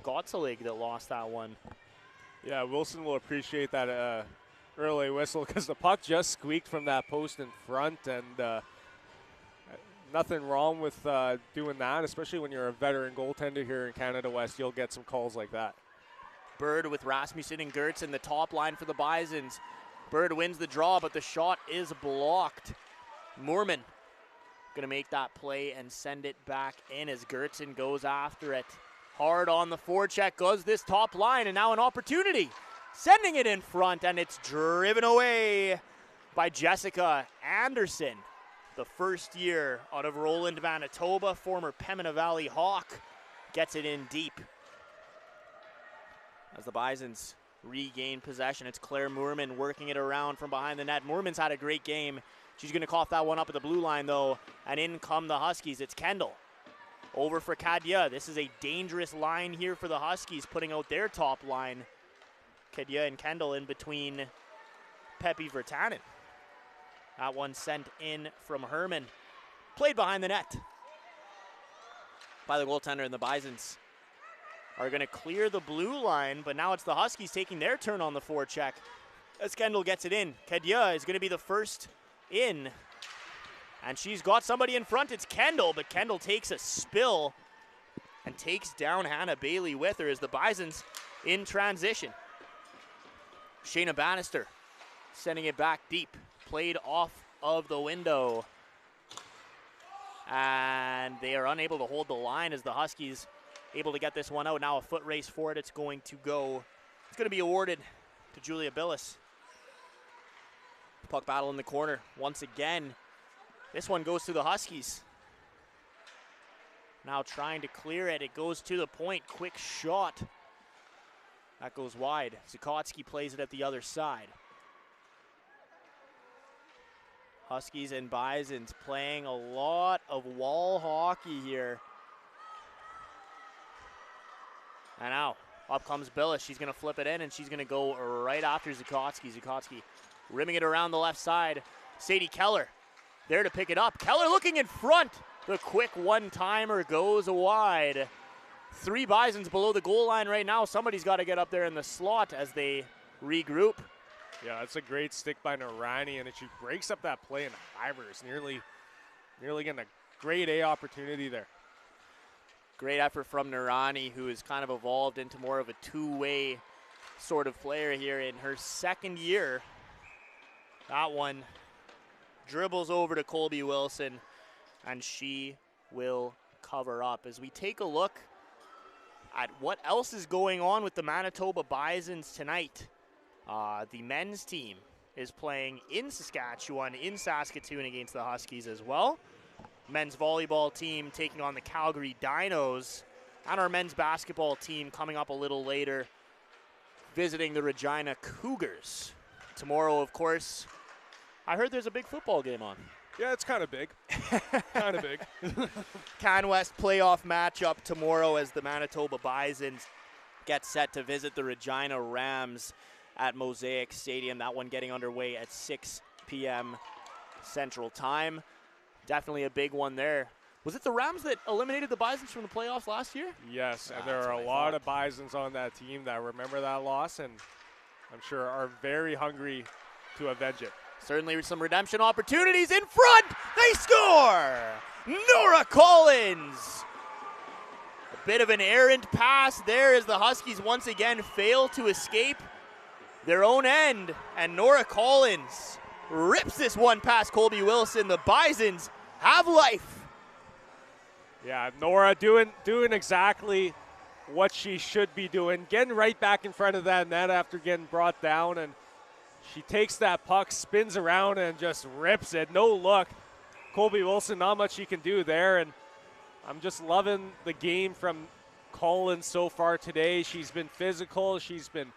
Gottselig that lost that one. Yeah, Wilson will appreciate that early whistle because the puck just squeaked from that post in front, and nothing wrong with doing that, especially when you're a veteran goaltender here in Canada West. You'll get some calls like that. Bird with Rasmussen and Gertz in the top line for the Bisons. Bird wins the draw, but the shot is blocked. Moorman going to make that play and send it back in as Gertzen goes after it. Hard on the forecheck goes this top line, and now an opportunity. Sending it in front, and it's driven away by Jessica Anderson. The first year out of Roland, Manitoba, former Pembina Valley Hawk, gets it in deep. As the Bisons regain possession, it's Claire Moorman working it around from behind the net. Moorman's had a great game. She's going to cough that one up at the blue line, though, and in come the Huskies. It's Kendall. Over for Kadia. This is a dangerous line here for the Huskies, putting out their top line. Kadia and Kendall in between Pepe Virtanen. That one sent in from Herman. Played behind the net by the goaltender, and the Bisons are going to clear the blue line, but now it's the Huskies taking their turn on the forecheck as Kendall gets it in. Kadia is going to be the first in, and she's got somebody in front. It's Kendall, but Kendall takes a spill and takes down Hannah Bailey with her as the Bisons in transition. Shayna Bannister sending it back deep, played off of the window, and they are unable to hold the line as the Huskies able to get this one out. Now a foot race for it. It's going to be awarded to Julia Billis. Puck battle in the corner once again. This one goes to the Huskies. Now trying to clear it. It goes to the point. Quick shot. That goes wide. Zukotsky plays it at the other side. Huskies and Bisons playing a lot of wall hockey here. And now up comes Billis. She's going to flip it in, and she's going to go right after Zukotsky. Zukotsky rimming it around the left side. Sadie Keller there to pick it up. Keller looking in front. The quick one-timer goes wide. 3 Bisons below the goal line right now. Somebody's got to get up there in the slot as they regroup. Yeah, that's a great stick by Narani, and she breaks up that play in Ivers. Nearly getting a grade A opportunity there. Great effort from Narani, who has kind of evolved into more of a two-way sort of player here in her second year. That one dribbles over to Colby Wilson, and she will cover up. As we take a look at what else is going on with the Manitoba Bisons tonight, the men's team is playing in Saskatchewan, in Saskatoon against the Huskies as well. Men's volleyball team taking on the Calgary Dinos, and our men's basketball team coming up a little later, visiting the Regina Cougars. Tomorrow, of course, I heard there's a big football game on. Yeah, it's kind of big. Kind of big. CanWest playoff matchup tomorrow as the Manitoba Bisons get set to visit the Regina Rams at Mosaic Stadium. That one getting underway at 6 p.m. Central Time. Definitely a big one there. Was it the Rams that eliminated the Bisons from the playoffs last year? Yes, and there are a lot of Bisons on that team that remember that loss, and I'm sure are very hungry to avenge it. Certainly some redemption opportunities in front. They score! Nora Collins! A bit of an errant pass there as the Huskies once again fail to escape their own end, and Nora Collins rips this one past Colby Wilson. The Bisons have life. Yeah, Nora doing exactly what she should be doing, getting right back in front of that net after getting brought down, and she takes that puck, spins around, and just rips it. No look. Colby Wilson, not much she can do there, and I'm just loving the game from Collins so far today. She's been physical. She's been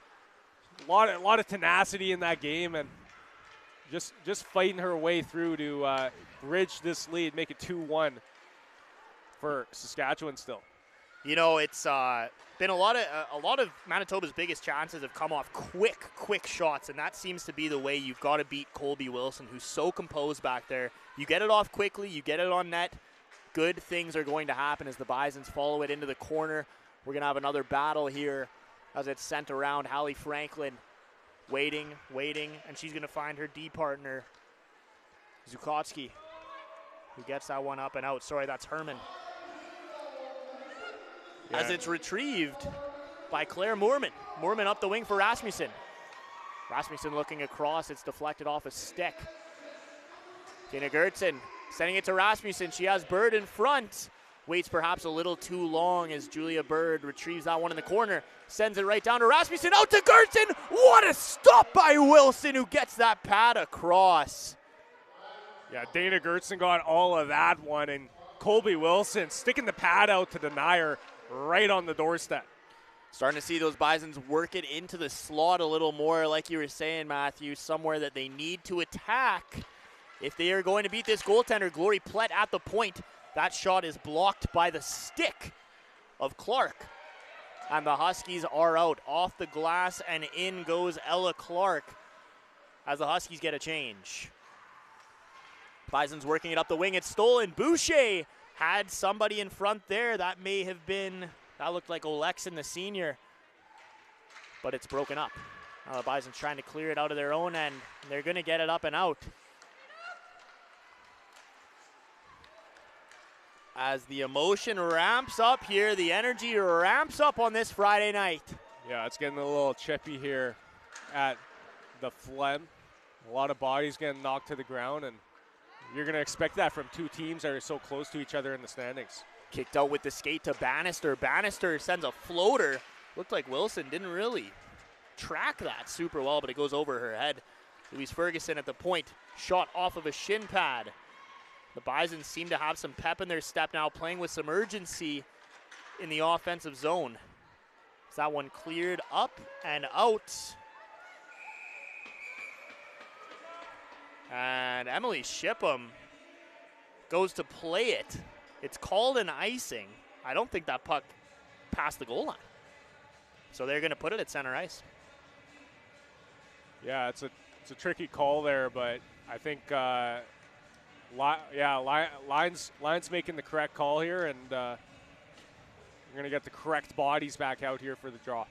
a lot of tenacity in that game, and just fighting her way through to bridge this lead, make it 2-1 for Saskatchewan still. You know, it's been a lot of Manitoba's biggest chances have come off quick shots, and that seems to be the way you've got to beat Colby Wilson, who's so composed back there. You get it off quickly, you get it on net, good things are going to happen as the Bisons follow it into the corner. We're going to have another battle here as it's sent around. Hallie Franklin waiting, and she's going to find her D partner, Zukotsky, who gets that one up and out. Sorry, that's Herman. Yeah. As it's retrieved by Claire Moorman. Moorman up the wing for Rasmussen. Rasmussen looking across. It's deflected off a stick. Tina Gertsen sending it to Rasmussen. She has Bird in front. Waits perhaps a little too long as Julia Bird retrieves that one in the corner. Sends it right down to Rasmussen. Out to Gertsen. What a stop by Wilson, who gets that pad across. Yeah, Dana Gertsen got all of that one, and Colby Wilson sticking the pad out to deny her right on the doorstep. Starting to see those Bisons work it into the slot a little more, like you were saying, Matthew, somewhere that they need to attack if they are going to beat this goaltender. Glory Plett at the point. That shot is blocked by the stick of Clark. And the Huskies are out. Off the glass and in goes Ella Clark as the Huskies get a change. Bison's working it up the wing. It's stolen. Boucher had somebody in front there. That looked like Oleksin, the senior. But it's broken up. Now the Bison's trying to clear it out of their own end. They're going to get it up and out. As the emotion ramps up here, the energy ramps up on this Friday night. Yeah, it's getting a little chippy here at the Phlegm. A lot of bodies getting knocked to the ground, and you're going to expect that from two teams that are so close to each other in the standings. Kicked out with the skate to Bannister. Bannister sends a floater. Looked like Wilson didn't really track that super well, but it goes over her head. Louise Ferguson at the point. Shot off of a shin pad. The Bisons seem to have some pep in their step now, playing with some urgency in the offensive zone. Is that one cleared up and out? And Emily Shipham goes to play it. It's called an icing. I don't think that puck passed the goal line. So they're going to put it at center ice. Yeah, it's a tricky call there, but I think Line's making the correct call here, and we're going to get the correct bodies back out here for the draw.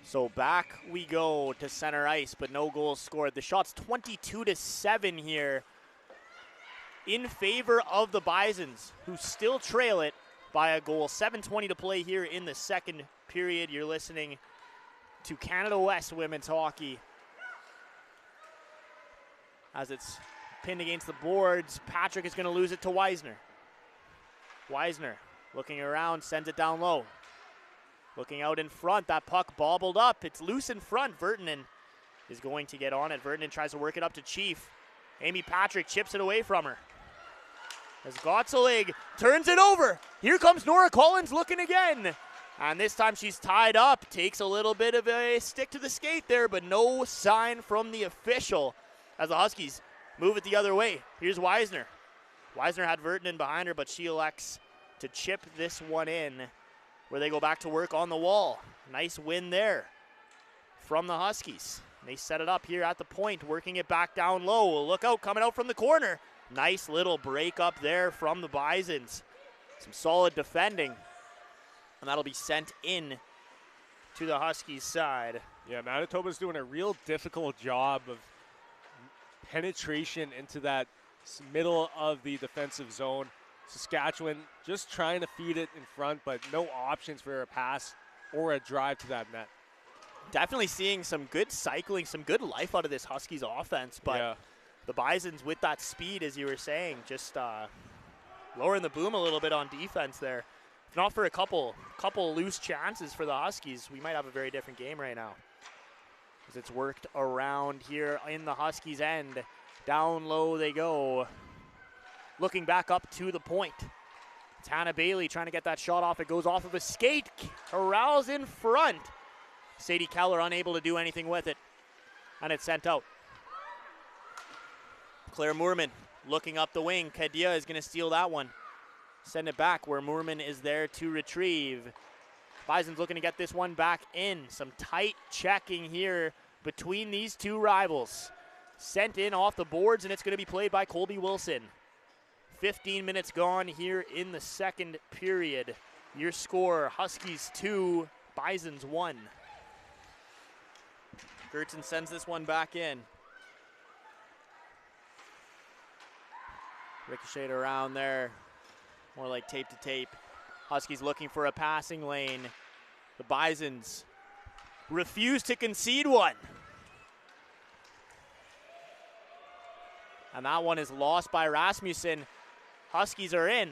So back we go to center ice, but no goals scored. The shot's 22-7 here in favor of the Bisons, who still trail it by a goal. 7:20 to play here in the second period. You're listening to Canada West Women's Hockey. As it's pinned against the boards, Patrick is going to lose it to Weisner. Weisner looking around, sends it down low. Looking out in front, that puck bobbled up. It's loose in front. Vertanen is going to get on it. Vertanen tries to work it up to Chief. Amy Patrick chips it away from her. As Gottselig turns it over. Here comes Nora Collins looking again. And this time she's tied up. Takes a little bit of a stick to the skate there, but no sign from the official as the Huskies move it the other way. Here's Weisner. Weisner had Vertanen behind her, but she elects to chip this one in, where they go back to work on the wall. Nice win there from the Huskies. They set it up here at the point, working it back down low. Look out, coming out from the corner. Nice little break up there from the Bisons. Some solid defending. And that'll be sent in to the Huskies side. Yeah, Manitoba's doing a real difficult job of penetration into that middle of the defensive zone. Saskatchewan just trying to feed it in front, but no options for a pass or a drive to that net. Definitely seeing some good cycling, some good life out of this Huskies offense, but the Bisons with that speed, as you were saying, just lowering the boom a little bit on defense there. If not for a couple loose chances for the Huskies, we might have a very different game right now. As it's worked around here in the Huskies' end. Down low they go. Looking back up to the point. It's Hannah Bailey trying to get that shot off. It goes off of a skate. Corrals in front. Sadie Keller unable to do anything with it. And it's sent out. Claire Moorman looking up the wing. Kadia is going to steal that one. Send it back where Moorman is there to retrieve. Bison's looking to get this one back in. Some tight checking here between these two rivals. Sent in off the boards, and it's going to be played by Colby Wilson. 15 minutes gone here in the second period. Your score, Huskies 2, Bisons 1. Gertson sends this one back in. Ricocheted around there. More like tape to tape. Huskies looking for a passing lane. The Bisons refuse to concede one. And that one is lost by Rasmussen. Huskies are in.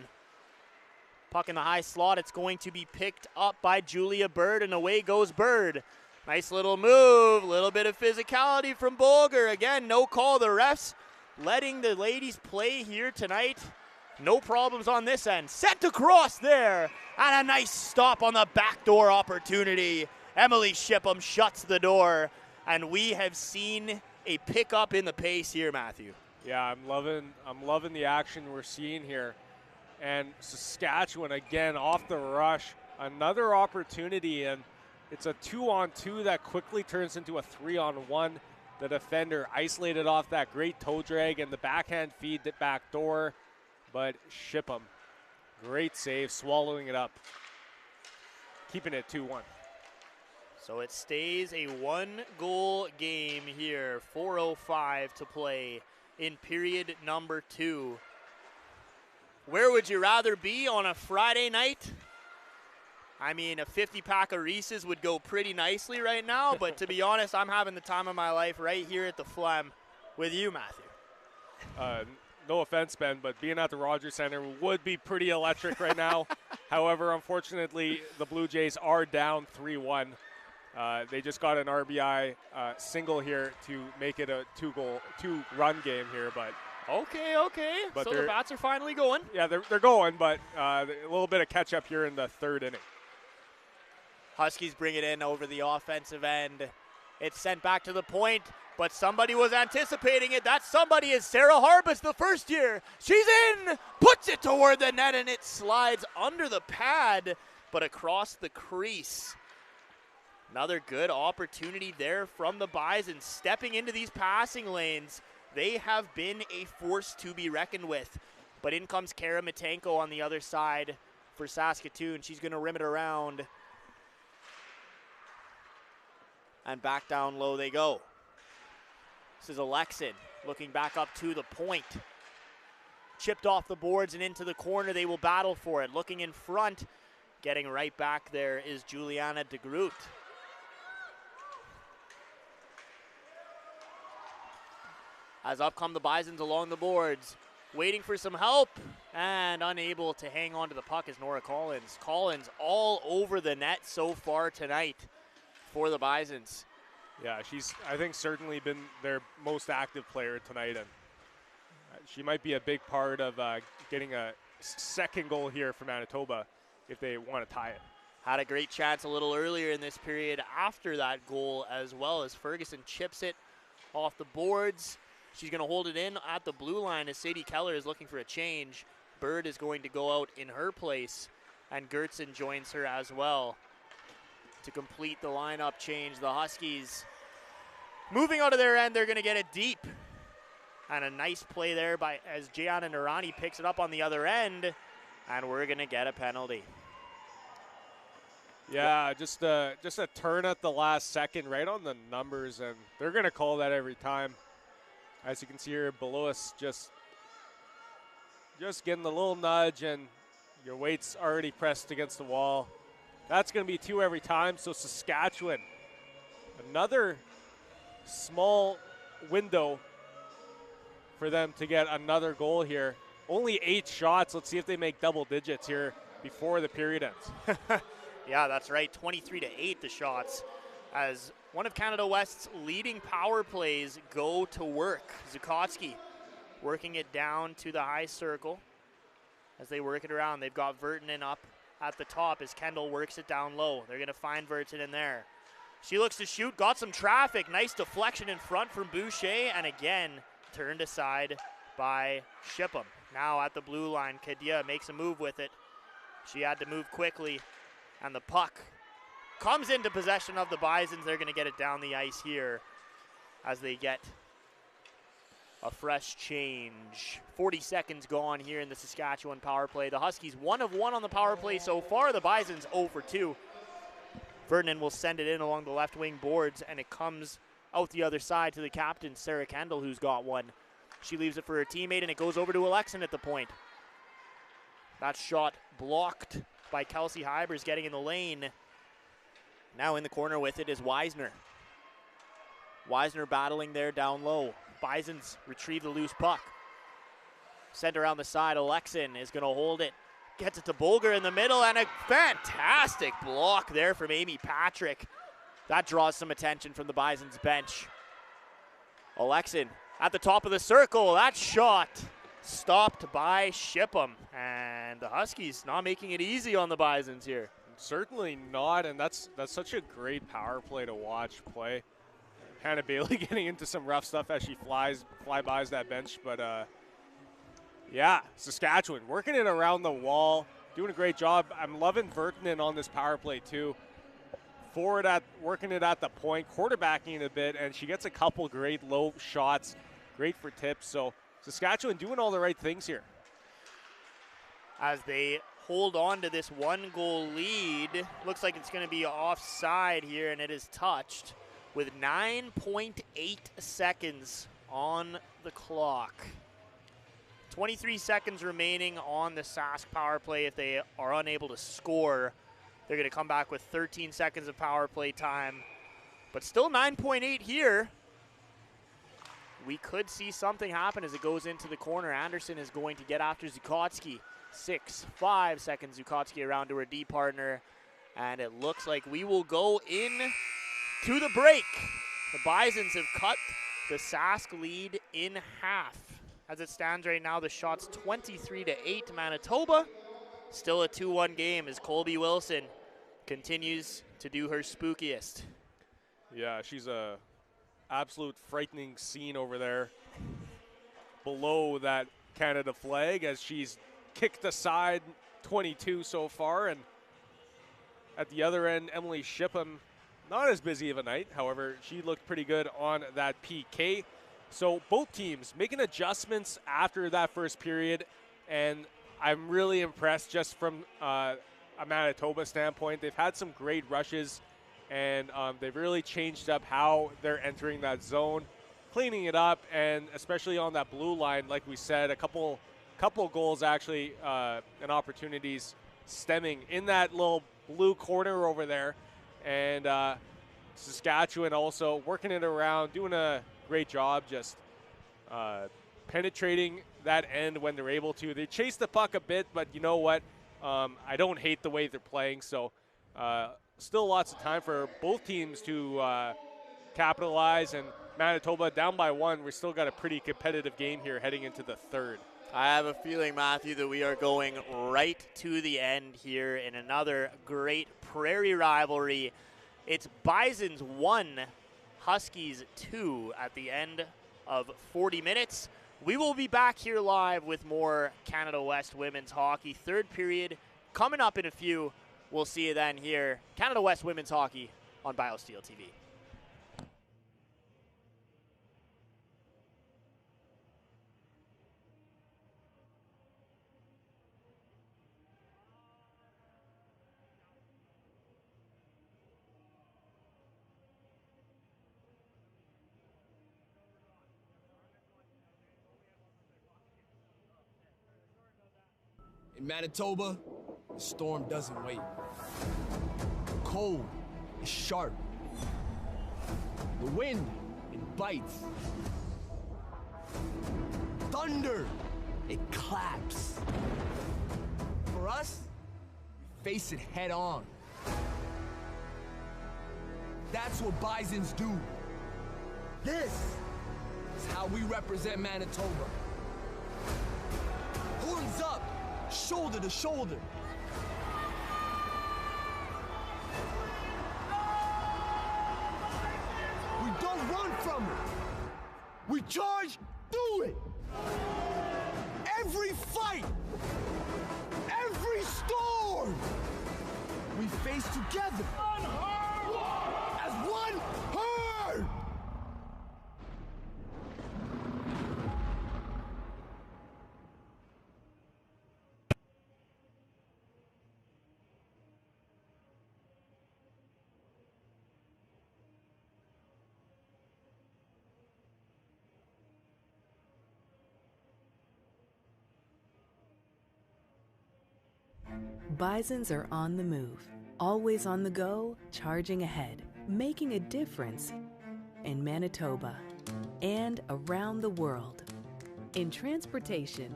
Puck in the high slot. It's going to be picked up by Julia Bird, and away goes Bird. Nice little move. Little bit of physicality from Bolger. Again, no call. The refs letting the ladies play here tonight. No problems on this end. Sent across there. And a nice stop on the backdoor opportunity. Emily Shipham shuts the door. And we have seen a pickup in the pace here, Matthew. Yeah, I'm loving the action we're seeing here. And Saskatchewan again off the rush. Another opportunity, and it's a 2-on-2 that quickly turns into a 3-on-1. The defender isolated off that great toe drag and the backhand feed the back door. But Shipham, great save, swallowing it up. Keeping it 2-1. So it stays a 1-goal game here. 4:05 to play in period number 2. Where would you rather be on a Friday night? I mean, a 50-pack of Reese's would go pretty nicely right now, but to be honest, I'm having the time of my life right here at the Phlegm with you, Matthew. No offense, Ben, but being at the Rogers Center would be pretty electric right now. However, unfortunately, the Blue Jays are down 3-1. They just got an RBI single here to make it a two-run game here, but okay. But so the bats are finally going. Yeah, they're going, but a little bit of catch-up here in the third inning. Huskies bring it in over the offensive end. It's sent back to the point, but somebody was anticipating it. That somebody is Sarah Harbus, the first year. She's in, puts it toward the net, and it slides under the pad, but across the crease. Another good opportunity there from the Bisons, stepping into these passing lanes. They have been a force to be reckoned with. But in comes Kara Matenko on the other side for Saskatoon. She's going to rim it around. And back down low they go. This is Alexin looking back up to the point. Chipped off the boards and into the corner. They will battle for it. Looking in front, getting right back there is Juliana de Groot. As up come the Bisons along the boards. Waiting for some help and unable to hang on to the puck is Nora Collins. Collins all over the net so far tonight for the Bisons. Yeah, she's, I think, certainly been their most active player tonight, and she might be a big part of getting a second goal here for Manitoba if they want to tie it. Had a great chance a little earlier in this period after that goal as well, as Ferguson chips it off the boards. She's going to hold it in at the blue line as Sadie Keller is looking for a change. Bird is going to go out in her place, and Gertson joins her as well to complete the lineup change. The Huskies moving out of their end, they're going to get it deep. And a nice play there by as Gianna Narani picks it up on the other end, and we're going to get a penalty. Yeah, just a turn at the last second, right on the numbers, and they're going to call that every time. As you can see here below us, just getting the little nudge, and your weight's already pressed against the wall. That's going to be 2 every time. So Saskatchewan, another small window for them to get another goal here. only 8 shots. Let's see if they make double digits here before the period ends. Yeah, that's right. 23-8 the shots as one of Canada West's leading power plays go to work. Zukotsky working it down to the high circle. As they work it around, they've got Vertanen up at the top as Kendall works it down low. They're going to find Vertanen there. She looks to shoot, got some traffic. Nice deflection in front from Boucher, and again turned aside by Shipham. Now at the blue line, Kadia makes a move with it. She had to move quickly, and the puck comes into possession of the Bisons. They're going to get it down the ice here as they get a fresh change. 40 seconds gone here in the Saskatchewan power play. The Huskies 1 of 1 on the power play so far. The Bisons 0 for 2. Vernon will send it in along the left wing boards, and it comes out the other side to the captain, Sarah Kendall, who's got one. She leaves it for her teammate, and it goes over to Alexin at the point. That shot blocked by Kelsey Hybers, getting in the lane. Now in the corner with it is Weisner. Weisner battling there down low. Bisons retrieve the loose puck. Sent around the side. Alexin is going to hold it. Gets it to Bolger in the middle, and a fantastic block there from Amy Patrick. That draws some attention from the Bisons bench. Alexin at the top of the circle. That shot stopped by Shipham, and the Huskies not making it easy on the Bisons here. Certainly not, and that's such a great power play to watch play. Hannah Bailey getting into some rough stuff as she flybys that bench, but yeah, Saskatchewan working it around the wall, doing a great job. I'm loving Vertanen on this power play too. Forward working it at the point, quarterbacking it a bit, and she gets a couple great low shots, great for tips. So Saskatchewan doing all the right things here. As they hold on to this 1-goal lead, looks like it's going to be offside here, and it is touched with 9.8 seconds on the clock. 23 seconds remaining on the Sask power play. If they are unable to score, they're going to come back with 13 seconds of power play time. But still 9.8 here. We could see something happen as it goes into the corner. Anderson is going to get after Zukotsky. 5 seconds, Zukotsky around to her D partner. And it looks like we will go in to the break. The Bisons have cut the Sask lead in half. As it stands right now, the shot's 23-8 Manitoba. Still a 2-1 game as Colby Wilson continues to do her spookiest. Yeah, she's a absolute frightening scene over there below that Canada flag as she's kicked aside 22 so far. And at the other end, Emily Shipham, not as busy of a night. However, she looked pretty good on that PK. So both teams making adjustments after that first period, and I'm really impressed just from a Manitoba standpoint. They've had some great rushes, and they've really changed up how they're entering that zone, cleaning it up, and especially on that blue line, like we said, a couple goals actually and opportunities stemming in that little blue corner over there. And Saskatchewan also working it around, doing a great job just penetrating that end when they're able to. They chase the puck a bit, but you know what? I don't hate the way they're playing, so still lots of time for both teams to capitalize. And Manitoba down by 1. We've still got a pretty competitive game here heading into the third. I have a feeling, Matthew, that we are going right to the end here in another great Prairie rivalry. It's Bisons 1, Huskies 2 at the end of 40 minutes. We will be back here live with more Canada West women's hockey. Third period coming up in a few. We'll see you then here. Canada West women's hockey on BioSteel TV. In Manitoba, the storm doesn't wait. The cold is sharp. The wind, it bites. Thunder, it collapse. For us, we face it head on. That's what Bisons do. This is how we represent Manitoba. Horns up, shoulder to shoulder. We don't run from it. We charge through it. Every fight, every storm, we face together. As one herd. Bisons are on the move, always on the go, charging ahead, making a difference in Manitoba and around the world, in transportation,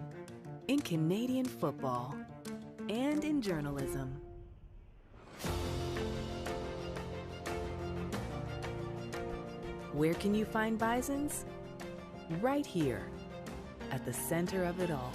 in Canadian football, and in journalism. Where can you find Bisons? Right here, at the center of it all.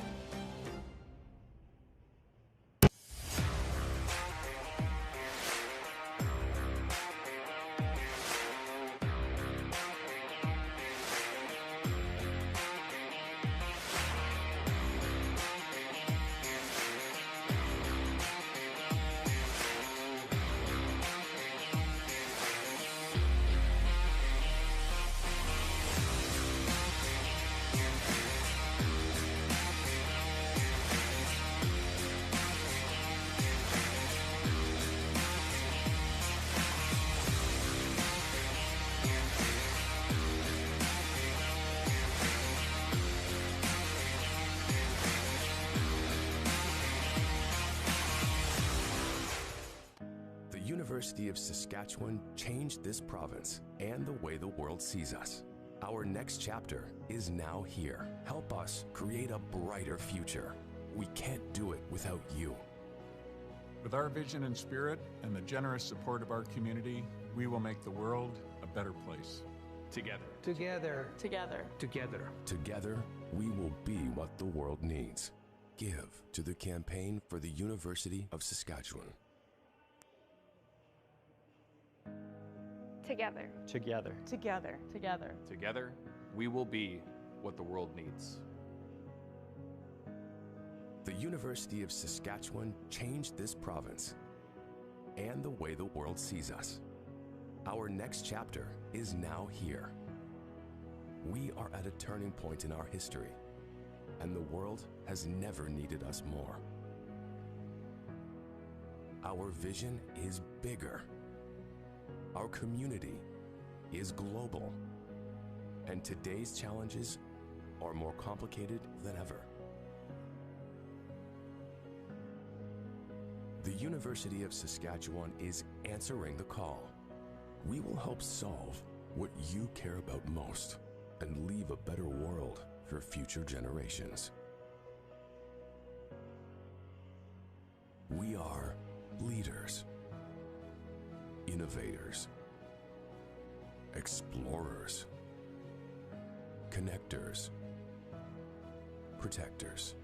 The University of Saskatchewan changed this province and the way the world sees us. Our next chapter is now here. Help us create a brighter future. We can't do it without you. With our vision and spirit and the generous support of our community, we will make the world a better place. Together. Together. Together. Together. Together, we will be what the world needs. Give to the campaign for the University of Saskatchewan. Together. Together. Together. Together. Together, we will be what the world needs. The University of Saskatchewan changed this province and the way the world sees us. Our next chapter is now here. We are at a turning point in our history, and the world has never needed us more. Our vision is bigger. Our community is global, and today's challenges are more complicated than ever. The University of Saskatchewan is answering the call. We will help solve what you care about most and leave a better world for future generations. We are leaders, innovators, explorers, connectors, protectors.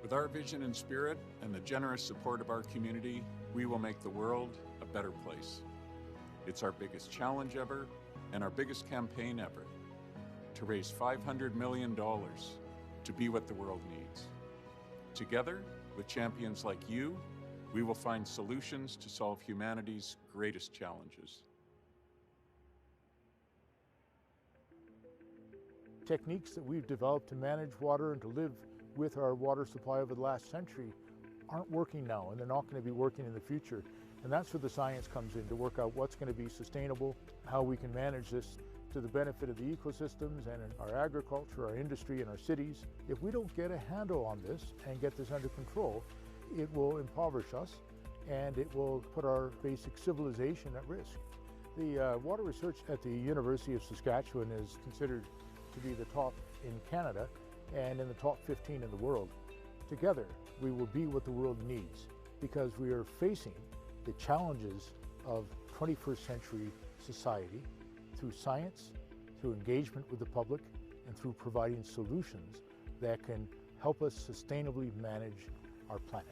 With our vision and spirit and the generous support of our community, we will make the world a better place. It's our biggest challenge ever and our biggest campaign ever, to raise $500 million to be what the world needs. Together, with champions like you, we will find solutions to solve humanity's greatest challenges. Techniques that we've developed to manage water and to live with our water supply over the last century aren't working now, and they're not going to be working in the future. And that's where the science comes in, to work out what's going to be sustainable, how we can manage this to the benefit of the ecosystems and our agriculture, our industry, and our cities. If we don't get a handle on this and get this under control, it will impoverish us and it will put our basic civilization at risk. The water research at the University of Saskatchewan is considered to be the top in Canada, and in the top 15 in the world. Together, we will be what the world needs because we are facing the challenges of 21st century society through science, through engagement with the public, and through providing solutions that can help us sustainably manage our planet.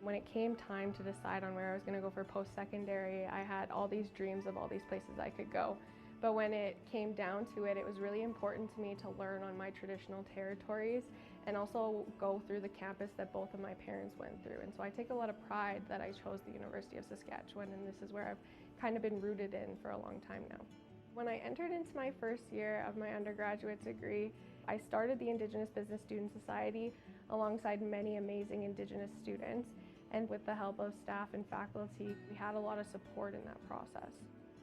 When it came time to decide on where I was going to go for post-secondary, I had all these dreams of all these places I could go. But when it came down to it, it was really important to me to learn on my traditional territories and also go through the campus that both of my parents went through. And so I take a lot of pride that I chose the University of Saskatchewan, and this is where I've kind of been rooted in for a long time now. When I entered into my first year of my undergraduate degree, I started the Indigenous Business Student Society alongside many amazing Indigenous students. And with the help of staff and faculty, we had a lot of support in that process.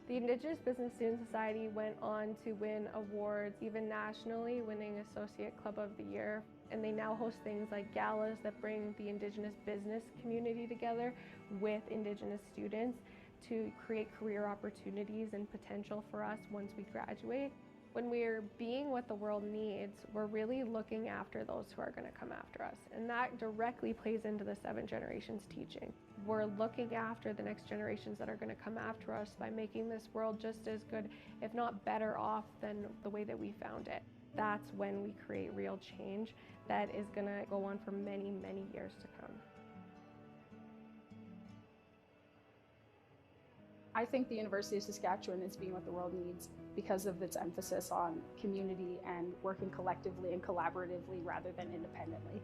The Indigenous Business Student Society went on to win awards, even nationally, winning Associate Club of the Year. And they now host things like galas that bring the Indigenous business community together with Indigenous students to create career opportunities and potential for us once we graduate. When we're being what the world needs, we're really looking after those who are going to come after us. And that directly plays into the 7 generations teaching. We're looking after the next generations that are going to come after us by making this world just as good, if not better off than the way that we found it. That's when we create real change that is going to go on for many, many years to come. I think the University of Saskatchewan is being what the world needs because of its emphasis on community and working collectively and collaboratively rather than independently.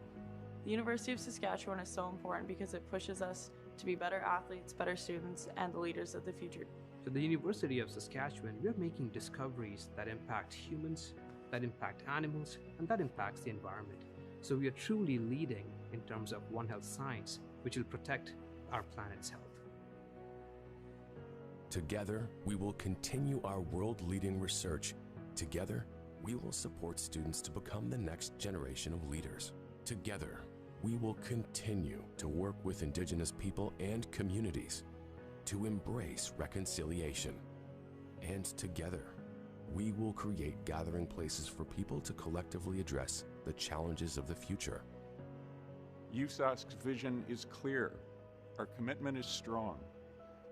The University of Saskatchewan is so important because it pushes us to be better athletes, better students, and the leaders of the future. So the University of Saskatchewan, we're making discoveries that impact humans, that impact animals, and that impacts the environment. So we are truly leading in terms of One Health science, which will protect our planet's health. Together, we will continue our world-leading research. Together, we will support students to become the next generation of leaders. Together, we will continue to work with Indigenous people and communities to embrace reconciliation. And together, we will create gathering places for people to collectively address the challenges of the future. USask's vision is clear. Our commitment is strong.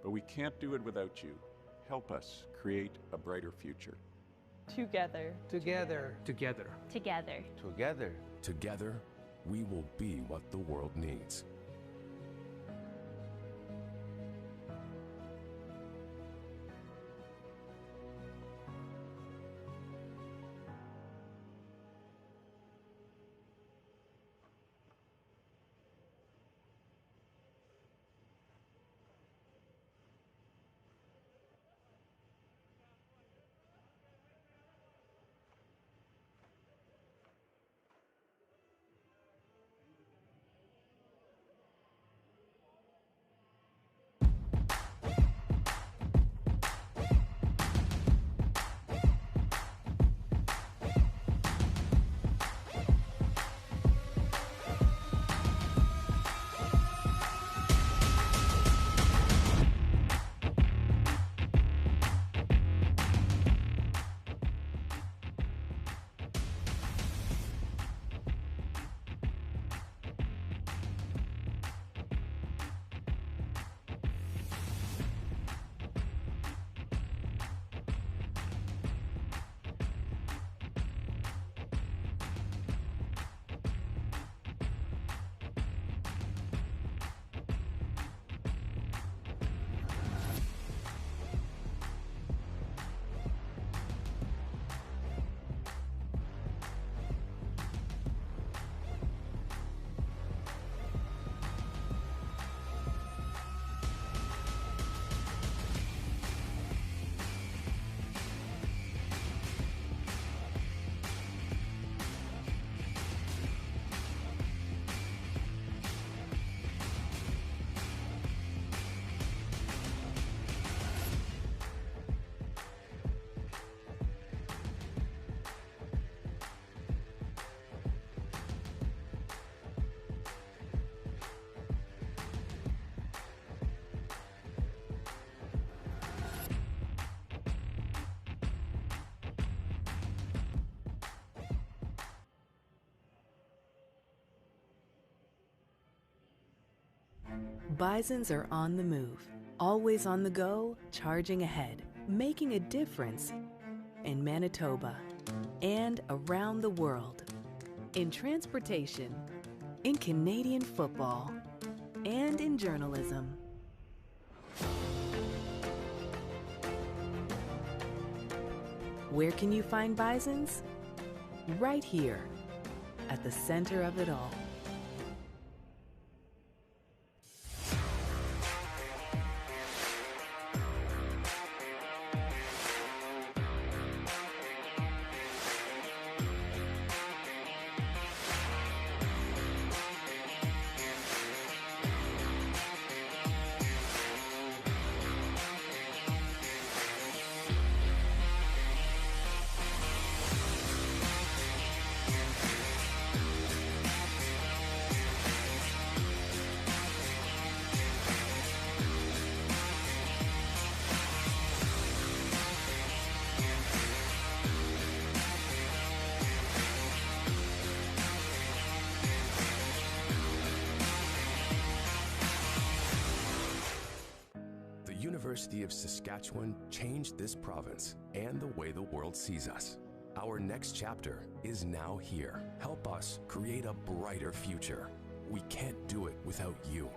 But we can't do it without you. Help us create a brighter future. Together. Together. Together. Together. Together. Together, we will be what the world needs. Bisons are on the move, always on the go, charging ahead, making a difference in Manitoba and around the world. In transportation, in Canadian football, and in journalism. Where can you find Bisons? Right here, at the center of it all. The University of Saskatchewan changed this province and the way the world sees us. Our next chapter is now here. Help us create a brighter future. We can't do it without you.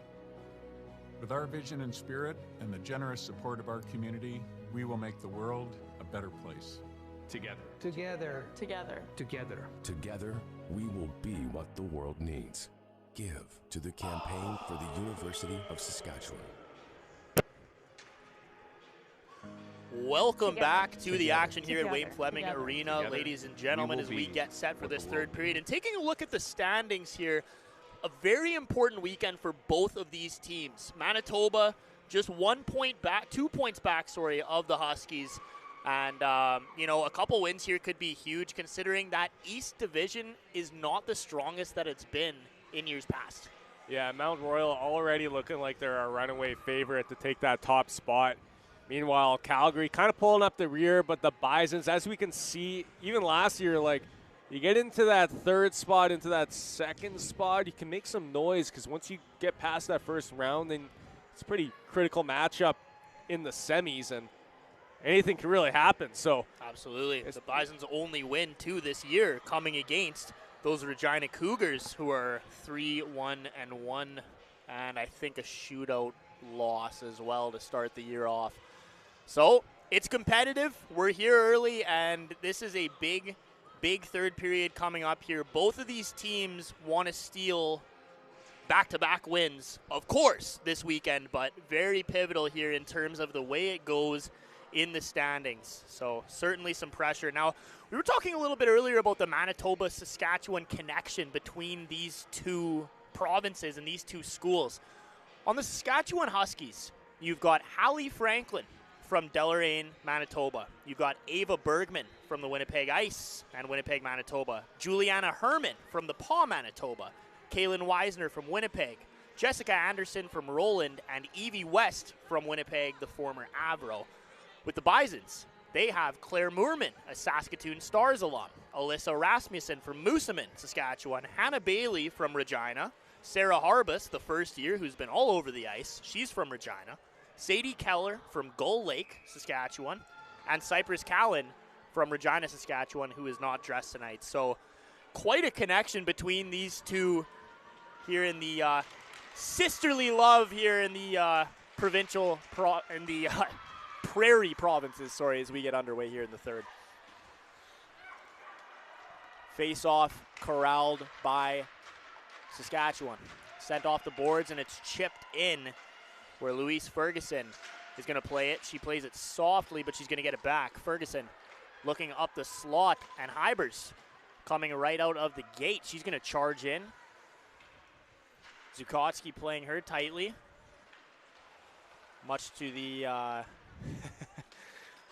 With our vision and spirit and the generous support of our community, we will make the world a better place. Together. Together. Together. Together. Together, we will be what the world needs. Give to the campaign for the University of Saskatchewan. Welcome back to the action here at Wayne Together. Fleming Together. Arena, Together. ladies and gentlemen, We as will we be get set for what this the third world period. And taking a look at the standings here, a very important weekend for both of these teams. Manitoba just 1 point back, 2 points back, of the Huskies. And, a couple wins here could be huge, considering that East Division is not the strongest that it's been in years past. Yeah, Mount Royal already looking like they're a runaway favorite to take that top spot. Meanwhile, Calgary kind of pulling up the rear, but the Bisons, as we can see, even last year, you get into that third spot, into that second spot, you can make some noise, because once you get past that first round, then it's a pretty critical matchup in the semis, and anything can really happen. So Absolutely. The Bisons' only win, too, this year, coming against those Regina Cougars, who are 3-1-1, and I think a shootout loss as well to start the year off. So it's competitive. We're here early, and this is a big third period coming up here. Both of these teams want to steal back-to-back wins, of course, this weekend, but very pivotal here in terms of the way it goes in the standings. So certainly some pressure. Now, we were talking a little bit earlier about the Manitoba-Saskatchewan connection between these two provinces and these two schools. On the Saskatchewan Huskies, you've got Hallie Franklin from Deloraine, Manitoba. You've got Ava Bergman from the Winnipeg Ice and Winnipeg, Manitoba. Juliana Herman from the Paw, Manitoba. Kaylin Weisner from Winnipeg. Jessica Anderson from Roland, and Evie West from Winnipeg, the former Avro. With the Bisons, they have Claire Moorman, a Saskatoon Stars alum. Alyssa Rasmussen from Moosomin, Saskatchewan. Hannah Bailey from Regina. Sarah Harbus, the first year, who's been all over the ice. She's from Regina. Sadie Keller from Gull Lake, Saskatchewan. And Cypress Callan from Regina, Saskatchewan, who is not dressed tonight. So quite a connection between these two here in the sisterly love here in the Prairie provinces, as we get underway here in the third. Face-off corralled by Saskatchewan. Sent off the boards, and it's chipped in where Louise Ferguson is going to play it. She plays it softly, but she's going to get it back. Ferguson looking up the slot, and Hybers coming right out of the gate. She's going to charge in. Zukotsky playing her tightly. Much to the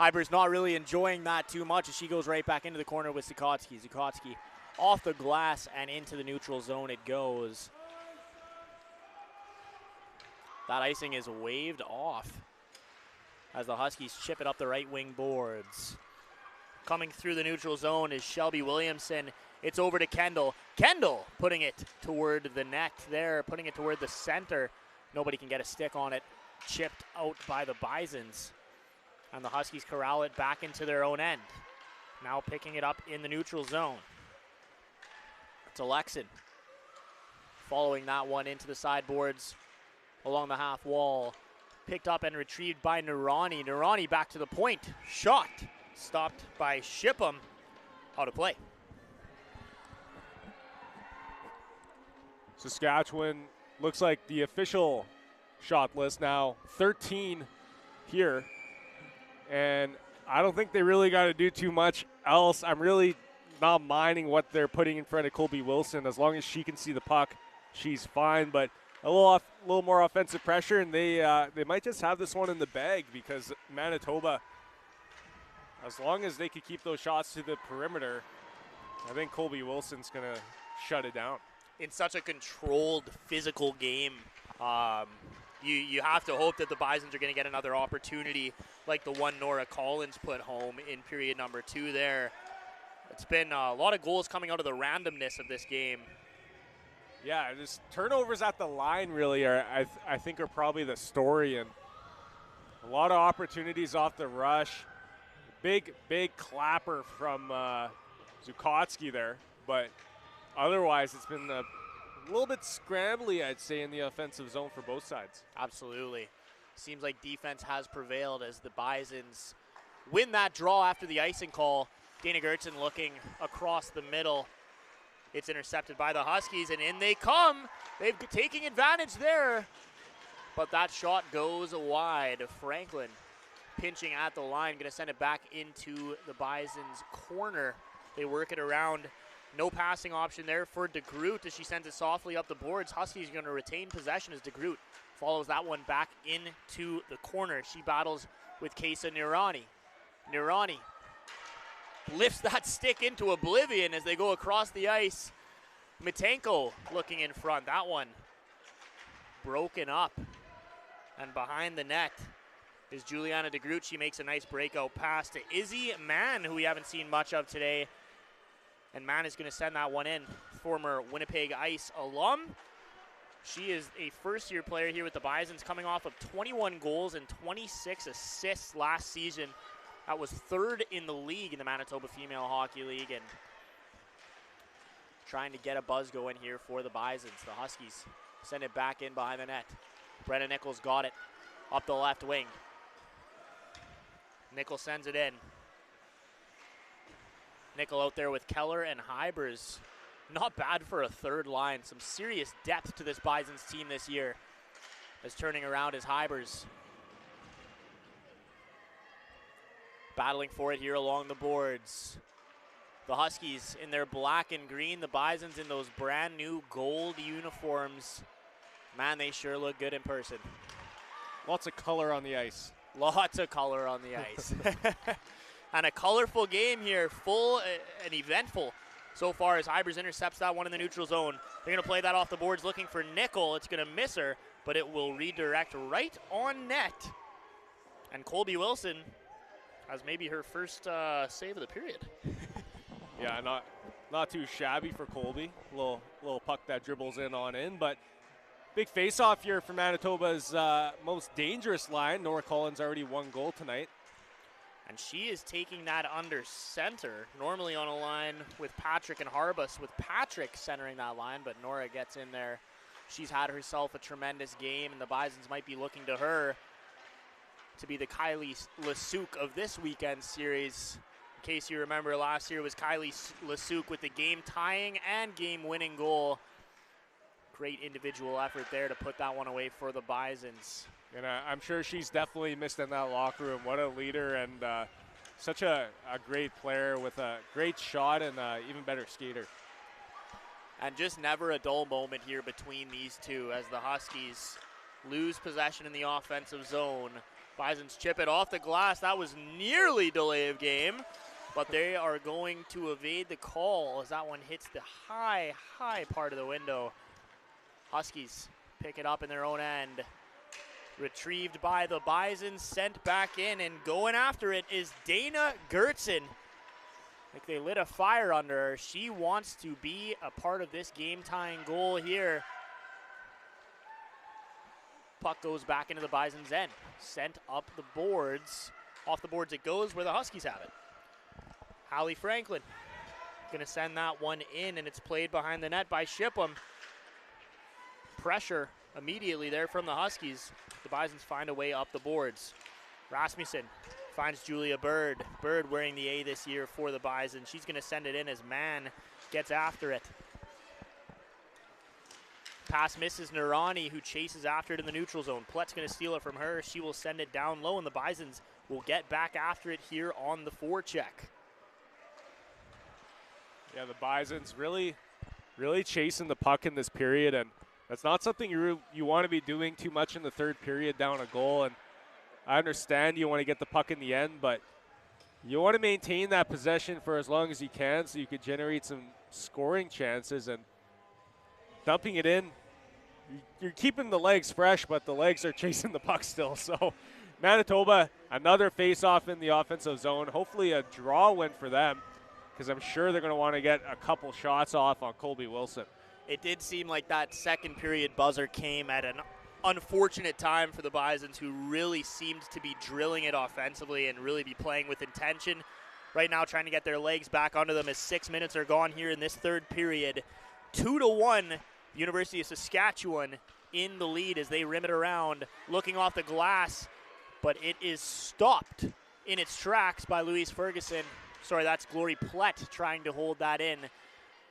Hybers not really enjoying that too much as she goes right back into the corner with Zukotsky. Zukotsky off the glass and into the neutral zone it goes. That icing is waved off as the Huskies chip it up the right wing boards. Coming through the neutral zone is Shelby Williamson. It's over to Kendall. Kendall putting it toward the net there, putting it toward the center. Nobody can get a stick on it. Chipped out by the Bisons. And the Huskies corral it back into their own end. Now picking it up in the neutral zone. It's Alexin. Following that one into the sideboards along the half wall. Picked up and retrieved by Nurani. Nurani back to the point. Shot. Stopped by Shipham. Out of play. Saskatchewan looks like the official shot list now. 13 here. And I don't think they really got to do too much else. I'm really not minding what they're putting in front of Colby Wilson. As long as she can see the puck, she's fine. But a little more offensive pressure, and they might just have this one in the bag, because Manitoba, as long as they could keep those shots to the perimeter, I think Colby Wilson's going to shut it down. In such a controlled, physical game, you have to hope that the Bisons are going to get another opportunity like the one Nora Collins put home in period number 2 there. It's been a lot of goals coming out of the randomness of this game. Yeah, just turnovers at the line really are, I think, are probably the story, and a lot of opportunities off the rush. Big clapper from Zukotsky there, but otherwise it's been a little bit scrambly, I'd say, in the offensive zone for both sides. Absolutely. Seems like defense has prevailed as the Bisons win that draw after the icing call. Dana Gertzen looking across the middle. It's intercepted by the Huskies, and in they come. They've taking advantage there, but that shot goes wide. Franklin pinching at the line, going to send it back into the Bisons' corner. They work it around. No passing option there for DeGroot as she sends it softly up the boards. Huskies are going to retain possession as DeGroot follows that one back into the corner. She battles with Kesa Nirani. Nirani lifts that stick into oblivion as they go across the ice. Mitenko looking in front. That one broken up. And behind the net is Juliana DeGroot. She makes a nice breakout pass to Izzy Mann, who we haven't seen much of today. And Mann is going to send that one in. Former Winnipeg Ice alum. She is a first-year player here with the Bisons, coming off of 21 goals and 26 assists last season. That was 3rd in the league in the Manitoba Female Hockey League, and trying to get a buzz going here for the Bisons. The Huskies send it back in behind the net. Brenna Nichols got it up the left wing. Nichols sends it in. Nickel out there with Keller and Hybers. Not bad for a third line. Some serious depth to this Bisons team this year. As turning around is Hybers. Battling for it here along the boards. The Huskies in their black and green. The Bisons in those brand new gold uniforms. Man, they sure look good in person. Lots of color on the ice. Lots of color on the ice. And a colorful game here, full and eventful so far as Hybers intercepts that one in the neutral zone. They're going to play that off the boards looking for Nickel. It's going to miss her, but it will redirect right on net. And Colby Wilson has maybe her first save of the period. Yeah, not too shabby for Colby. Little puck that dribbles in on in, but big face-off here for Manitoba's most dangerous line. Nora Collins already 1 goal tonight. And she is taking that under center, normally on a line with Patrick and Harbus, with Patrick centering that line, but Nora gets in there. She's had herself a tremendous game, and the Bisons might be looking to her to be the Kylie Lasuk of this weekend series. In case you remember, last year was Kylie Lasuk with the game-tying and game-winning goal. Great individual effort there to put that one away for the Bisons. And I'm sure she's definitely missed in that locker room. What a leader, and such a great player with a great shot and even better skater. And just never a dull moment here between these two as the Huskies lose possession in the offensive zone. Bisons chip it off the glass. That was nearly delay of game, but they are going to evade the call as that one hits the high part of the window. Huskies pick it up in their own end. Retrieved by the Bisons, sent back in, and going after it is Dana Gertzen. Like they lit a fire under her. She wants to be a part of this game-tying goal here. Puck goes back into the Bison's end. Sent up the boards. Off the boards it goes where the Huskies have it. Hallie Franklin going to send that one in, and it's played behind the net by Shipham. Pressure immediately there from the Huskies. The Bisons find a way up the boards. Rasmussen finds Julia Bird. Bird wearing the A this year for the Bison. She's going to send it in as Mann gets after it. Pass misses Nurani, who chases after it in the neutral zone. Plett's going to steal it from her. She will send it down low, and the Bisons will get back after it here on the forecheck. Yeah, the Bisons really chasing the puck in this period, and that's not something you want to be doing too much in the third period down a goal. And I understand you want to get the puck in the end, but you want to maintain that possession for as long as you can so you could generate some scoring chances. And dumping it in, you're keeping the legs fresh, but the legs are chasing the puck still. So Manitoba, another face-off in the offensive zone. Hopefully a draw win for them, because I'm sure they're going to want to get a couple shots off on Colby Wilson. It did seem like that second period buzzer came at an unfortunate time for the Bisons, who really seemed to be drilling it offensively and really be playing with intention. Right now trying to get their legs back under them as 6 minutes are gone here in this third period. 2-1, University of Saskatchewan in the lead as they rim it around, looking off the glass, but it is stopped in its tracks by Louise Ferguson. Sorry, that's Glory Plett trying to hold that in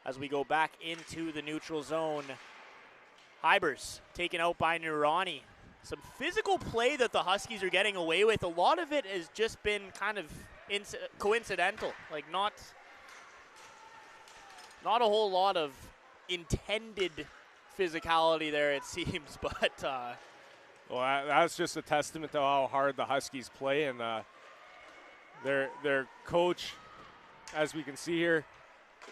as we go back into the neutral zone. Hybers taken out by Nurani. Some physical play that the Huskies are getting away with. A lot of it has just been kind of coincidental. Like not a whole lot of intended physicality there, it seems. But well, that's just a testament to how hard the Huskies play, and their coach, as we can see here,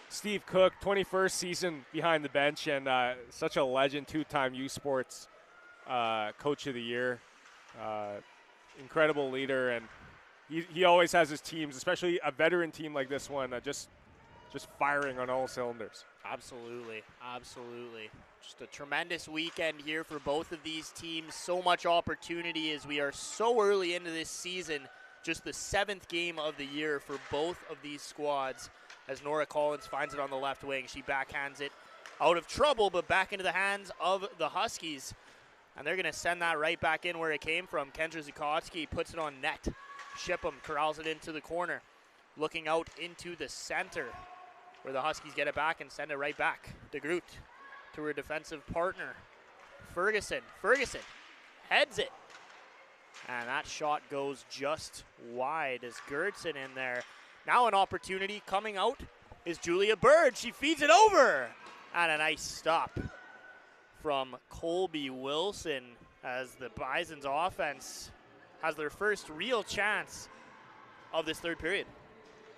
Steve Cook, 21st season behind the bench, and such a legend, two-time U Sports Coach of the Year. Incredible leader, and he always has his teams, especially a veteran team like this one, just firing on all cylinders. Absolutely, absolutely. Just a tremendous weekend here for both of these teams. So much opportunity as we are so early into this season. Just the 7th game of the year for both of these squads, as Nora Collins finds it on the left wing. She backhands it out of trouble, but back into the hands of the Huskies. And they're going to send that right back in where it came from. Kendra Zukotsky puts it on net. Shipham corrals it into the corner. Looking out into the center, where the Huskies get it back and send it right back. DeGroot to her defensive partner. Ferguson heads it. And that shot goes just wide as Gertson in there. Now an opportunity coming out is Julia Bird. She feeds it over. And a nice stop from Colby Wilson as the Bison's offense has their first real chance of this third period.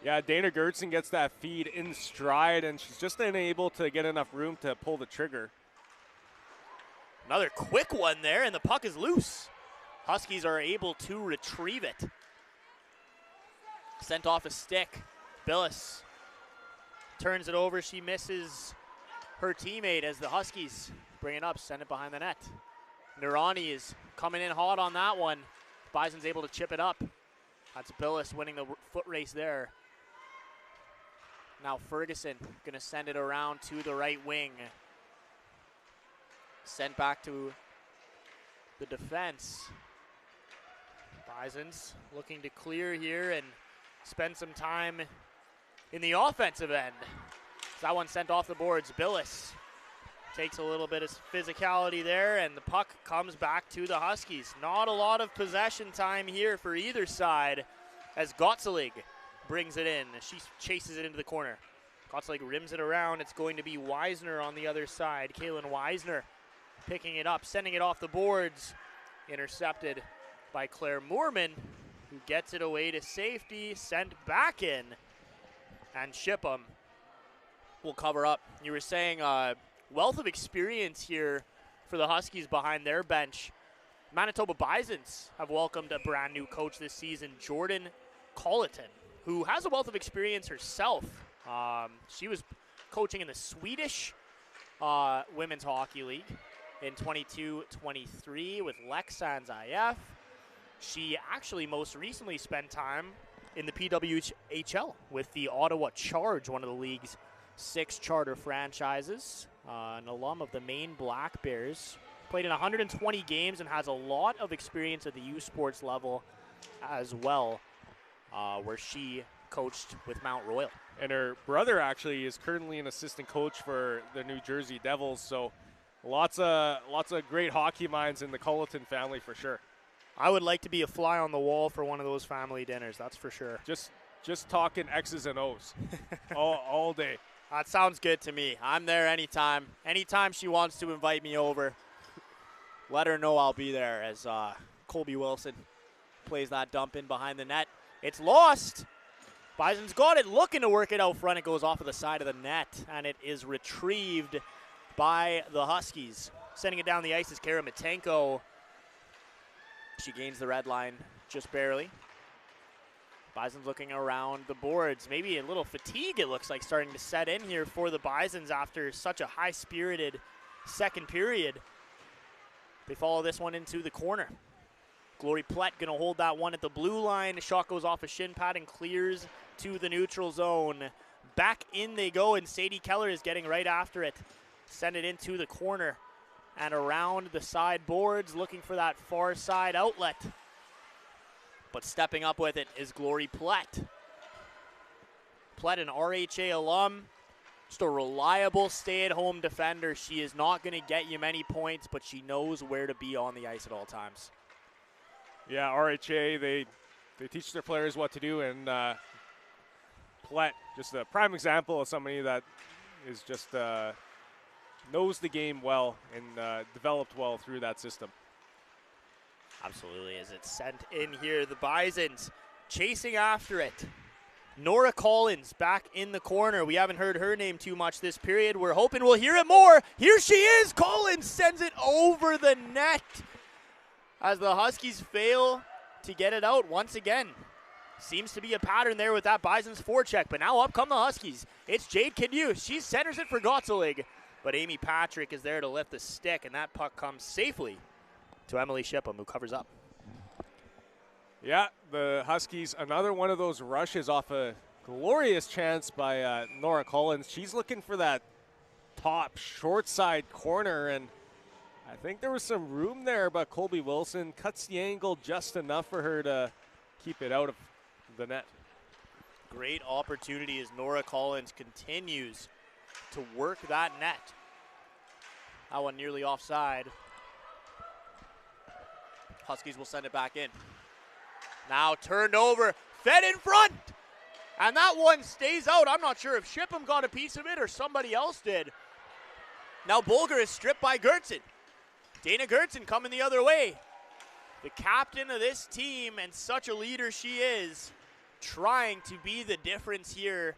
Yeah, Dana Gertson gets that feed in stride, and she's just unable to get enough room to pull the trigger. Another quick one there, and the puck is loose. Huskies are able to retrieve it. Sent off a stick. Billis turns it over. She misses her teammate as the Huskies bring it up, send it behind the net. Nurani is coming in hot on that one. Bison's able to chip it up. That's Billis winning the foot race there. Now Ferguson going to send it around to the right wing. Sent back to the defense. Bisons looking to clear here and spend some time in the offensive end. That one sent off the boards. Billis takes a little bit of physicality there, and the puck comes back to the Huskies. Not a lot of possession time here for either side as Gottselig brings it in. She chases it into the corner. Gottselig rims it around. It's going to be Weisner on the other side. Kaylin Weisner picking it up, sending it off the boards. Intercepted by Claire Moorman, who gets it away to safety, sent back in. And Shipham will cover up. You were saying wealth of experience here for the Huskies behind their bench. Manitoba Bisons have welcomed a brand new coach this season, Jordan Colleton, who has a wealth of experience herself. She was coaching in the Swedish Women's Hockey League, in 22-23 with Lexans IF. She actually most recently spent time in the PWHL with the Ottawa Charge, one of the league's 6 charter franchises. An alum of the Maine Black Bears. Played in 120 games and has a lot of experience at the U Sports level as well, where she coached with Mount Royal. And her brother actually is currently an assistant coach for the New Jersey Devils. So lots of great hockey minds in the Culleton family for sure. I would like to be a fly on the wall for one of those family dinners, that's for sure. Just talking X's and O's all day. That sounds good to me. I'm there anytime. Anytime she wants to invite me over, let her know I'll be there as Colby Wilson plays that dump in behind the net. It's lost. Bison's got it, looking to work it out front. It goes off of the side of the net, and it is retrieved by the Huskies. Sending it down the ice is Kara Mitenko. She gains the red line just barely. Bison's looking around the boards. Maybe a little fatigue, it looks like, starting to set in here for the Bisons after such a high-spirited second period. They follow this one into the corner. Glory Plett going to hold that one at the blue line. The shot goes off a shin pad and clears to the neutral zone. Back in they go, and Sadie Keller is getting right after it. Send it into the corner and around the side boards, looking for that far side outlet. But stepping up with it is Glory Plett. Plett, an RHA alum, just a reliable stay-at-home defender. She is not going to get you many points, but she knows where to be on the ice at all times. Yeah, RHA, they teach their players what to do, and Plett, just a prime example of somebody that is just knows the game well and developed well through that system. Absolutely, as it's sent in here, the Bisons chasing after it. Nora Collins back in the corner. We haven't heard her name too much this period. We're hoping we'll hear it more. Here she is. Collins sends it over the net as the Huskies fail to get it out once again. Seems to be a pattern there with that Bison's forecheck, but now up come the Huskies. It's Jade Canu. She centers it for Gottselig, but Amy Patrick is there to lift the stick, and that puck comes safely to Emily Shipham, who covers up. Yeah, the Huskies, another one of those rushes off a glorious chance by Nora Collins. She's looking for that top short side corner, and I think there was some room there, but Colby Wilson cuts the angle just enough for her to keep it out of the net. Great opportunity as Nora Collins continues to work that net. That one nearly offside. Huskies will send it back in. Now turned over, fed in front, and that one stays out. I'm not sure if Shipham got a piece of it or somebody else did. Now Bolger is stripped by Gertzen. Dana Gertzen coming the other way. The captain of this team, and such a leader she is, trying to be the difference here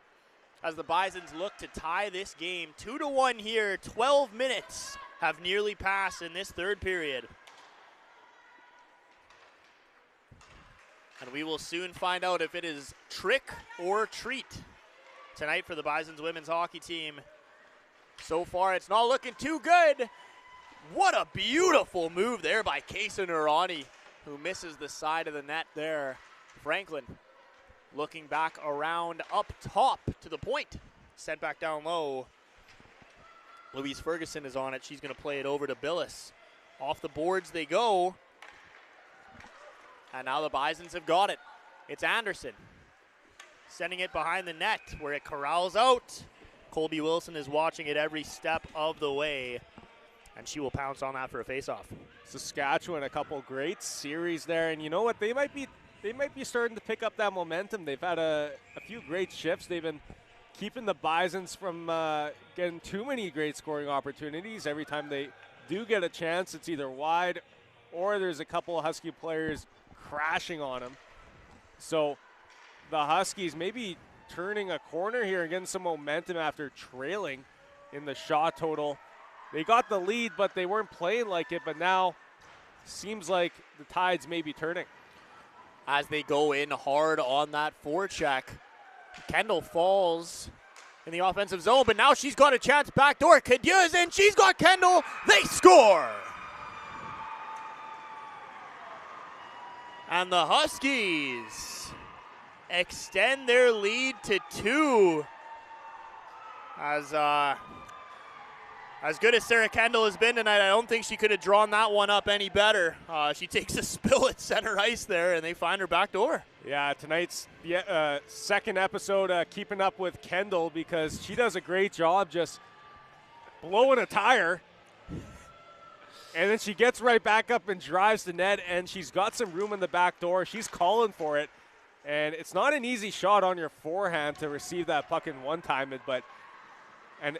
as the Bisons look to tie this game. 2-1 here, 12 minutes have nearly passed in this third period. And we will soon find out if it is trick or treat tonight for the Bisons women's hockey team. So far, it's not looking too good. What a beautiful move there by Kesa Nurani, who misses the side of the net there. Franklin looking back around up top to the point. Sent back down low. Louise Ferguson is on it. She's going to play it over to Billis. Off the boards they go. And now the Bisons have got it. It's Anderson sending it behind the net where it corrals out. Colby Wilson is watching it every step of the way, and she will pounce on that for a faceoff. Saskatchewan, a couple great series there, and you know what? They might be starting to pick up that momentum. They've had a few great shifts. They've been keeping the Bisons from getting too many great scoring opportunities. Every time they do get a chance, it's either wide or there's a couple of Husky players crashing on them. So the Huskies maybe turning a corner here and getting some momentum after trailing in the shot total. They got the lead, but they weren't playing like it, but now seems like the tides may be turning. As they go in hard on that forecheck, Kendall Falls in the offensive zone, but now she's got a chance backdoor. Cadieu's in, she's got Kendall. They score! And the Huskies extend their lead to 2. As good as Sarah Kendall has been tonight, I don't think she could have drawn that one up any better. She takes a spill at center ice there, and they find her back door. Yeah, tonight's second episode keeping up with Kendall, because she does a great job just blowing a tire. And then she gets right back up and drives the net, and she's got some room in the back door. She's calling for it. And it's not an easy shot on your forehand to receive that puck and one-time it, but an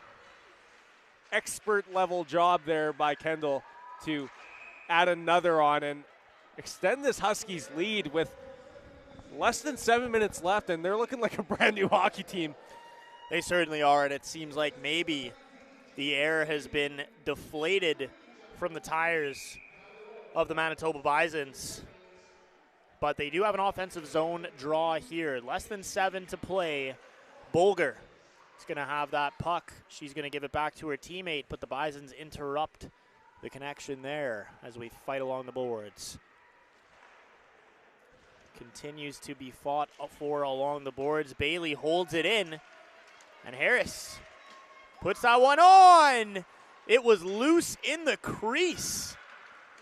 expert level job there by Kendall to add another on and extend this Huskies lead with less than 7 minutes left, and they're looking like a brand new hockey team. They certainly are, and it seems like maybe the air has been deflated from the tires of the Manitoba Bisons. But they do have an offensive zone draw here. Less than 7 to play. Bolger is going to have that puck. She's going to give it back to her teammate, but the Bisons interrupt the connection there as we fight along the boards. Continues to be fought for along the boards. Bailey holds it in, and Harris puts that one on. It was loose in the crease,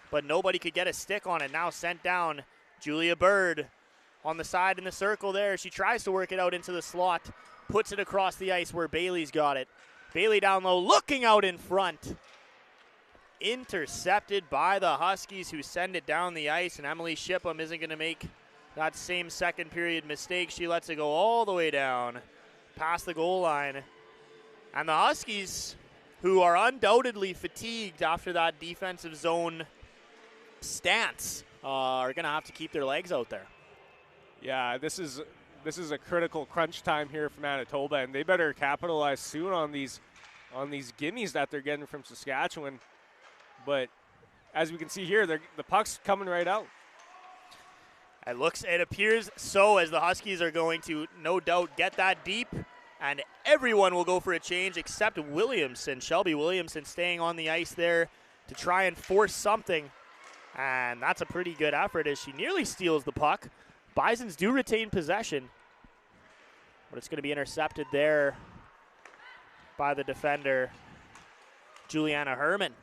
but nobody could get a stick on it. Now sent down. Julia Bird on the side in the circle there. She tries to work it out into the slot, puts it across the ice where Bailey's got it. Bailey down low, looking out in front. Intercepted by the Huskies, who send it down the ice, and Emily Shipham isn't going to make that same second period mistake. She lets it go all the way down past the goal line. And the Huskies, who are undoubtedly fatigued after that defensive zone stance, are going to have to keep their legs out there. Yeah, this is a critical crunch time here for Manitoba, and they better capitalize soon on these gimmies that they're getting from Saskatchewan. But as we can see here, the puck's coming right out. It appears so, as the Huskies are going to no doubt get that deep, and everyone will go for a change except Williamson. Shelby Williamson staying on the ice there to try and force something. And that's a pretty good effort as she nearly steals the puck. Bisons do retain possession, but it's going to be intercepted there by the defender, Juliana Herman.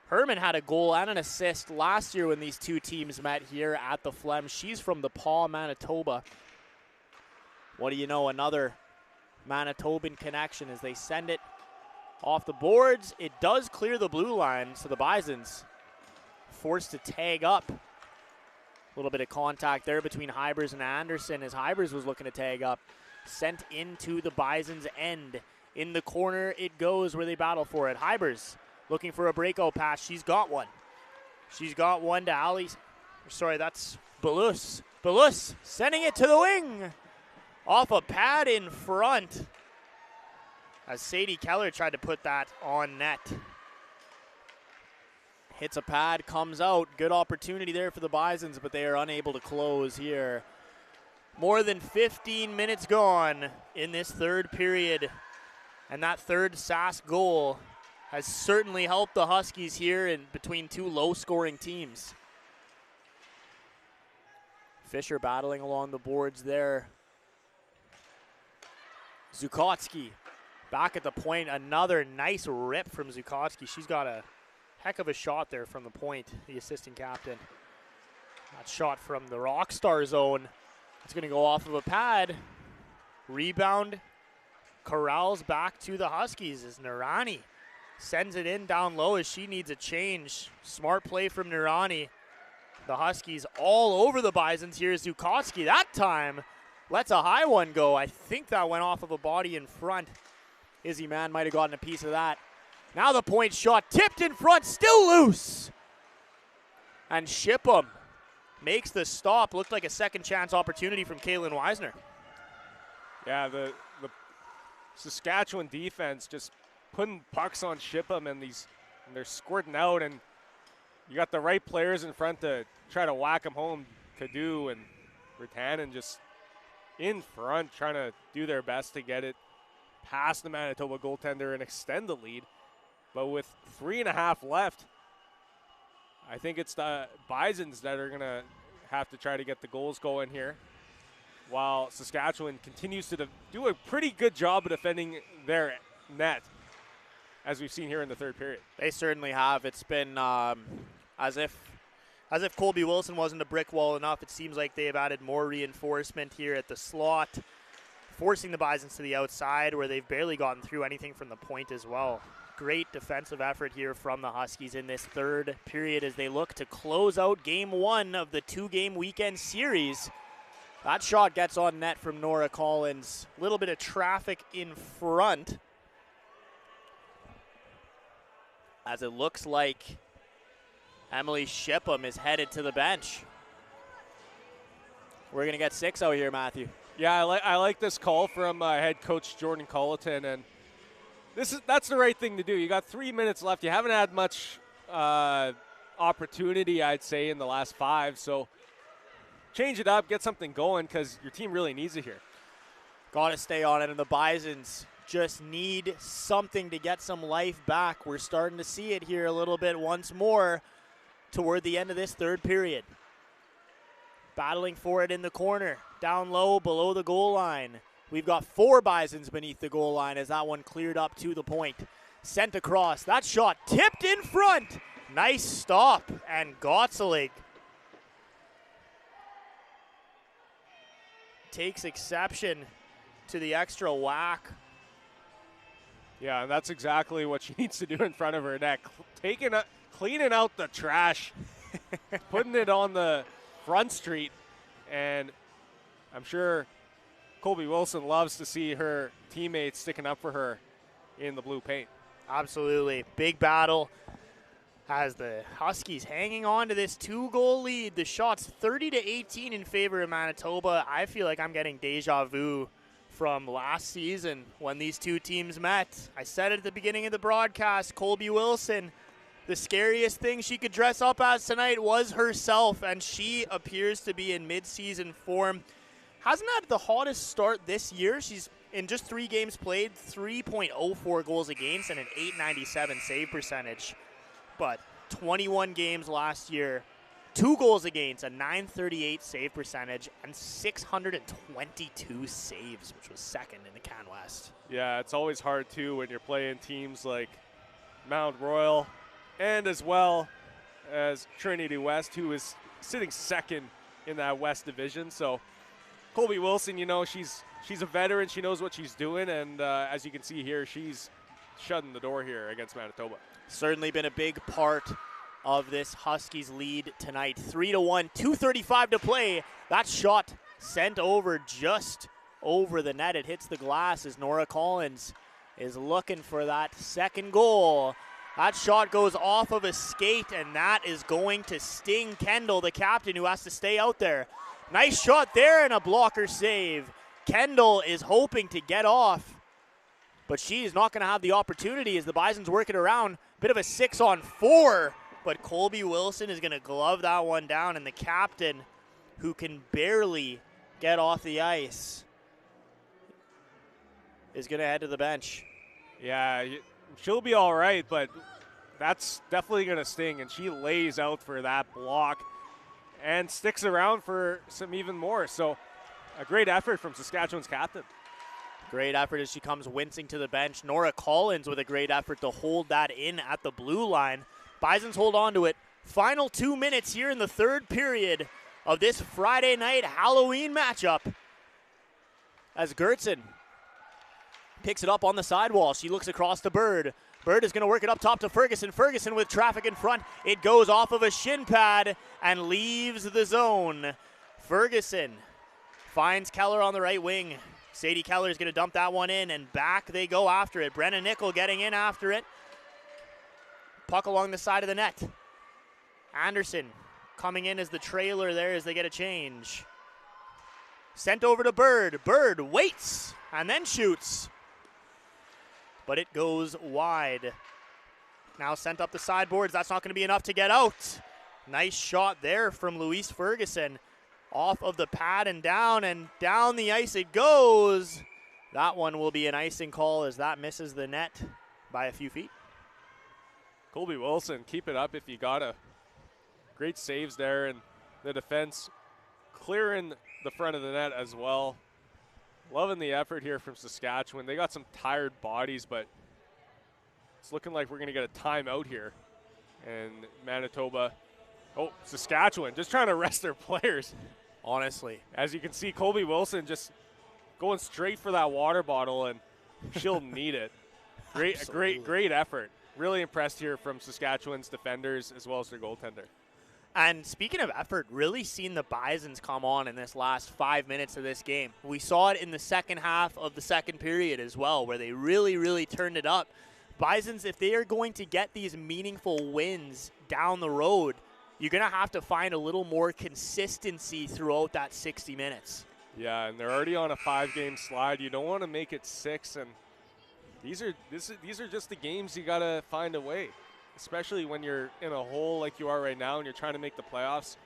Herman had a goal and an assist last year when these two teams met here at the Flem. She's from the Paw, Manitoba. What do you know, another Manitoban connection as they send it off the boards. It does clear the blue line, so the Bisons forced to tag up. A little bit of contact there between Hybers and Anderson as Hybers was looking to tag up. Sent into the Bisons' end. In the corner it goes where they battle for it. Hybers looking for a breakout pass. She's got one. She's got one to Ali. Sorry, that's Belus. Belus sending it to the wing. Off a pad in front as Sadie Keller tried to put that on net. Hits a pad, comes out. Good opportunity there for the Bisons, but they are unable to close here. More than 15 minutes gone in this third period, and that third Sask goal has certainly helped the Huskies here in between two low-scoring teams. Fisher battling along the boards there. Zukotsky back at the point. Another nice rip from Zukotsky. She's got a heck of a shot there from the point, the assistant captain. That shot from the Rockstar zone. It's going to go off of a pad. Rebound corrals back to the Huskies as Narani sends it in down low as she needs a change. Smart play from Narani. The Huskies all over the Bisons. Here's Zukotsky. That time lets a high one go. I think that went off of a body in front. Izzy Mann might have gotten a piece of that. Now the point shot tipped in front, still loose. And Shipham makes the stop. Looked like a second chance opportunity from Kaylin Weisner. Yeah, the Saskatchewan defense just putting pucks on Shipham, and they're squirting out, and you got the right players in front to try to whack them home. Cadieux and Ratanen just in front trying to do their best to get it past the Manitoba goaltender and extend the lead. But with 3.5 left, I think it's the Bisons that are going to have to try to get the goals going here, while Saskatchewan continues to do a pretty good job of defending their net, as we've seen here in the third period. They certainly have. It's been as if Colby Wilson wasn't a brick wall enough. It seems like they have added more reinforcement here at the slot, forcing the Bisons to the outside, where they've barely gotten through anything from the point as well. Great defensive effort here from the Huskies in this third period as they look to close out game 1 of the 2-game weekend series. That shot gets on net from Nora Collins. A little bit of traffic in front, as it looks like Emily Shipham is headed to the bench. We're going to get 6 out here, Matthew. Yeah, I like this call from head coach Jordan Colleton, and that's the right thing to do. You got 3 minutes left. You haven't had much opportunity, I'd say, in the last 5, so change it up, get something going, because your team really needs it here. Got to stay on it, and the Bisons just need something to get some life back. We're starting to see it here a little bit once more toward the end of this third period. Battling for it in the corner, down low, below the goal line. We've got 4 Bisons beneath the goal line as that one cleared up to the point. Sent across. That shot tipped in front. Nice stop. And Gottselig takes exception to the extra whack. Yeah, and that's exactly what she needs to do in front of her net. Cleaning out the trash, putting it on the front street, and I'm sure Colby Wilson loves to see her teammates sticking up for her in the blue paint. Absolutely. Big battle as the Huskies hanging on to this 2-goal lead. The shot's 30-18 in favor of Manitoba. I feel like I'm getting deja vu from last season when these two teams met. I said it at the beginning of the broadcast, Colby Wilson, the scariest thing she could dress up as tonight was herself, and she appears to be in mid-season form. Hasn't had the hottest start this year. She's, in just 3 games played, 3.04 goals against and an .897 save percentage. But 21 games last year, 2 goals against, a .938 save percentage, and 622 saves, which was second in the Can West. Yeah, it's always hard, too, when you're playing teams like Mount Royal and as well as Trinity West, who is sitting second in that West division. So Colby Wilson, you know, she's a veteran. She knows what she's doing, and as you can see here, she's shutting the door here against Manitoba. Certainly been a big part of this Huskies lead tonight. 3-1, 2:35 to play. That shot sent over just over the net. It hits the glass as Nora Collins is looking for that second goal. That shot goes off of a skate, and that is going to sting Kendall, the captain, who has to stay out there. Nice shot there and a blocker save. Kendall is hoping to get off, but she is not going to have the opportunity as the Bisons work it around. Bit of a 6-on-4, but Colby Wilson is going to glove that one down, and the captain, who can barely get off the ice, is going to head to the bench. Yeah, she'll be all right, but that's definitely going to sting, and she lays out for that block and sticks around for some even more. So a great effort from Saskatchewan's captain. Great effort as she comes wincing to the bench. Nora Collins with a great effort to hold that in at the blue line. Bisons hold on to it. Final 2 minutes here in the third period of this Friday night Halloween matchup as Gertzen picks it up on the sidewall. She looks across to Bird. Bird is going to work it up top to Ferguson. Ferguson with traffic in front. It goes off of a shin pad and leaves the zone. Ferguson finds Keller on the right wing. Sadie Keller is going to dump that one in, and back they go after it. Brenna Nickel getting in after it. Puck along the side of the net. Anderson coming in as the trailer there as they get a change. Sent over to Bird. Bird waits and then shoots, but it goes wide. Now sent up the sideboards. That's not going to be enough to get out. Nice shot there from Louise Ferguson. Off of the pad and down the ice it goes. That one will be an icing call as that misses the net by a few feet. Colby Wilson, keep it up if you got to. Great saves there, and the defense clearing the front of the net as well. Loving the effort here from Saskatchewan. They got some tired bodies, but it's looking like we're going to get a timeout here. And Manitoba, Saskatchewan, just trying to rest their players. Honestly. As you can see, Colby Wilson just going straight for that water bottle, and she'll need it. Great effort. Really impressed here from Saskatchewan's defenders as well as their goaltender. And speaking of effort, really seen the Bisons come on in this last 5 minutes of this game. We saw it in the second half of the second period as well, where they really turned it up. Bisons, if they are going to get these meaningful wins down the road, you're going to have to find a little more consistency throughout that 60 minutes. Yeah, and they're already on a 5-game slide. You don't want to make it 6, and these are just the games you got to find a way. Especially when you're in a hole like you are right now and you're trying to make the playoffs.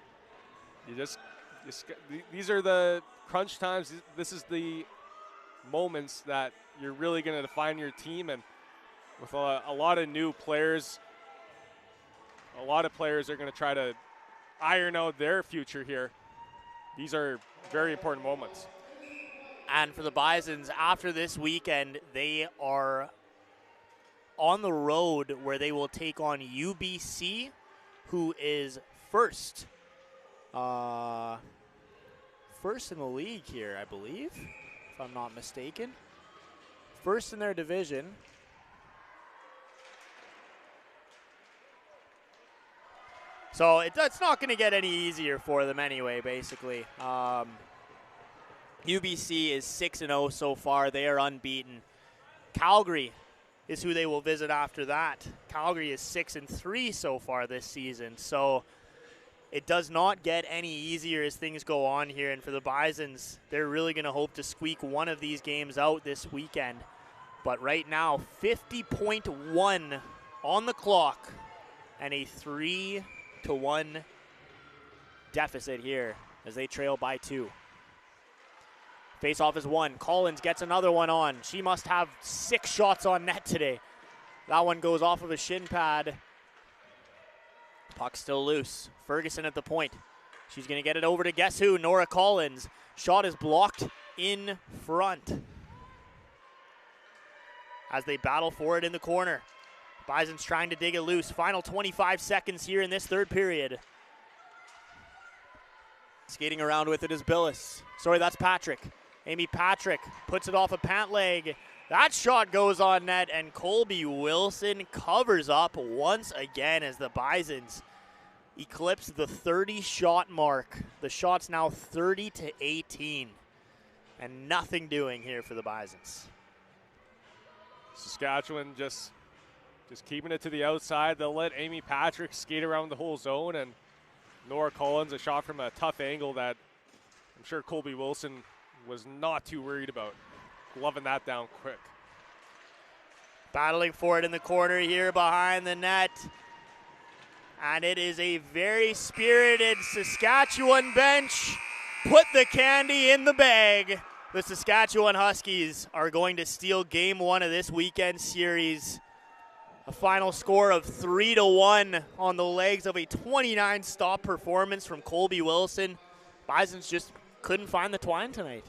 These are the crunch times. This is the moments that you're really going to define your team. And with a lot of new players, a lot of players are going to try to iron out their future here. These are very important moments. And for the Bisons, after this weekend, they are on the road where they will take on UBC, who is first in the league here, I believe, if I'm not mistaken. First in their division. So it's not going to get any easier for them anyway, basically. UBC is 6-0 so far. They are unbeaten. Calgary is who they will visit after that. Calgary is 6-3 so far this season. So it does not get any easier as things go on here. And for the Bisons, they're really going to hope to squeak one of these games out this weekend. But right now, 50.1 on the clock and a 3-1 deficit here as they trail by 2. Face-off is 1. Collins gets another one on. She must have 6 shots on net today. That one goes off of a shin pad. Puck still loose. Ferguson at the point. She's going to get it over to guess who? Nora Collins. Shot is blocked in front as they battle for it in the corner. Bison's trying to dig it loose. Final 25 seconds here in this third period. Skating around with it is Billis. Sorry, that's Patrick. Amy Patrick puts it off a pant leg. That shot goes on net, and Colby Wilson covers up once again as the Bisons eclipse the 30-shot mark. The shot's now 30-18, and nothing doing here for the Bisons. Saskatchewan just keeping it to the outside. They'll let Amy Patrick skate around the whole zone, and Nora Collins, a shot from a tough angle that I'm sure Colby Wilson was not too worried about. Gloving that down quick. Battling for it in the corner here behind the net. And it is a very spirited Saskatchewan bench. Put the candy in the bag. The Saskatchewan Huskies are going to steal game 1 of this weekend series. A final score of 3-1 on the legs of a 29-stop performance from Colby Wilson. Bisons just couldn't find the twine tonight.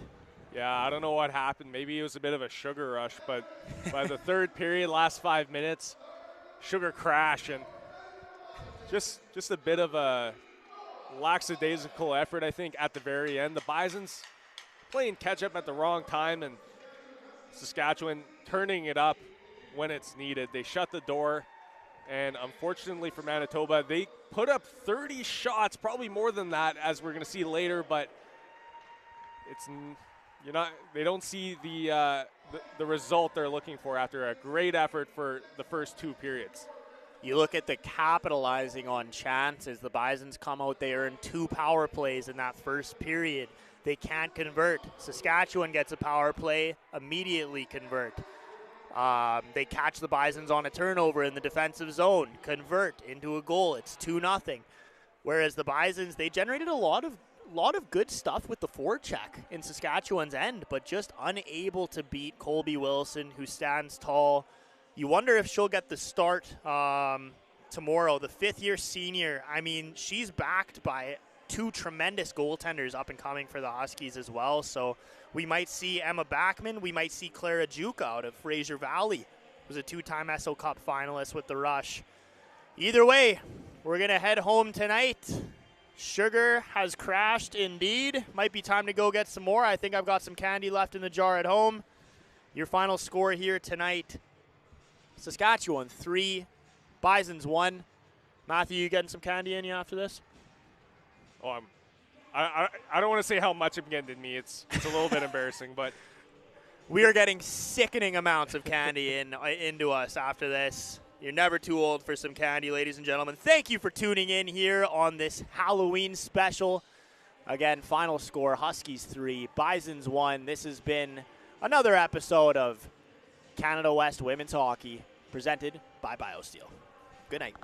Yeah, I don't know what happened. Maybe it was a bit of a sugar rush, but by the third period, last 5 minutes, sugar crash, and just a bit of a lackadaisical effort, I think, at the very end. The Bisons playing catch-up at the wrong time, and Saskatchewan turning it up when it's needed. They shut the door, and unfortunately for Manitoba, they put up 30 shots, probably more than that, as we're going to see later, but they don't see the result they're looking for after a great effort for the first 2 periods. You look at the capitalizing on chances. The Bisons come out, they earn 2 power plays in that first period. They can't convert. Saskatchewan gets a power play, immediately convert. They catch the Bisons on a turnover in the defensive zone, convert into a goal. It's 2-0. Whereas the Bisons, they generated a lot of lot of good stuff with the forecheck in Saskatchewan's end, but just unable to beat Colby Wilson, who stands tall. You wonder if she'll get the start tomorrow. The fifth-year senior, I mean, she's backed by two tremendous goaltenders up and coming for the Huskies as well. So we might see Emma Backman. We might see Clara Juka out of Fraser Valley, who's a two-time SO Cup finalist with the Rush. Either way, we're going to head home tonight. Sugar has crashed indeed. Might be time to go get some more. I think I've got some candy left in the jar at home. Your final score here tonight: Saskatchewan 3, Bisons 1. Matthew, you getting some candy in you after this? Oh, I don't want to say how much I'm getting in me. It's a little bit embarrassing, but we are getting sickening amounts of candy into us after this. You're never too old for some candy, ladies and gentlemen. Thank you for tuning in here on this Halloween special. Again, final score, Huskies 3, Bisons 1. This has been another episode of Canada West Women's Hockey, presented by BioSteel. Good night.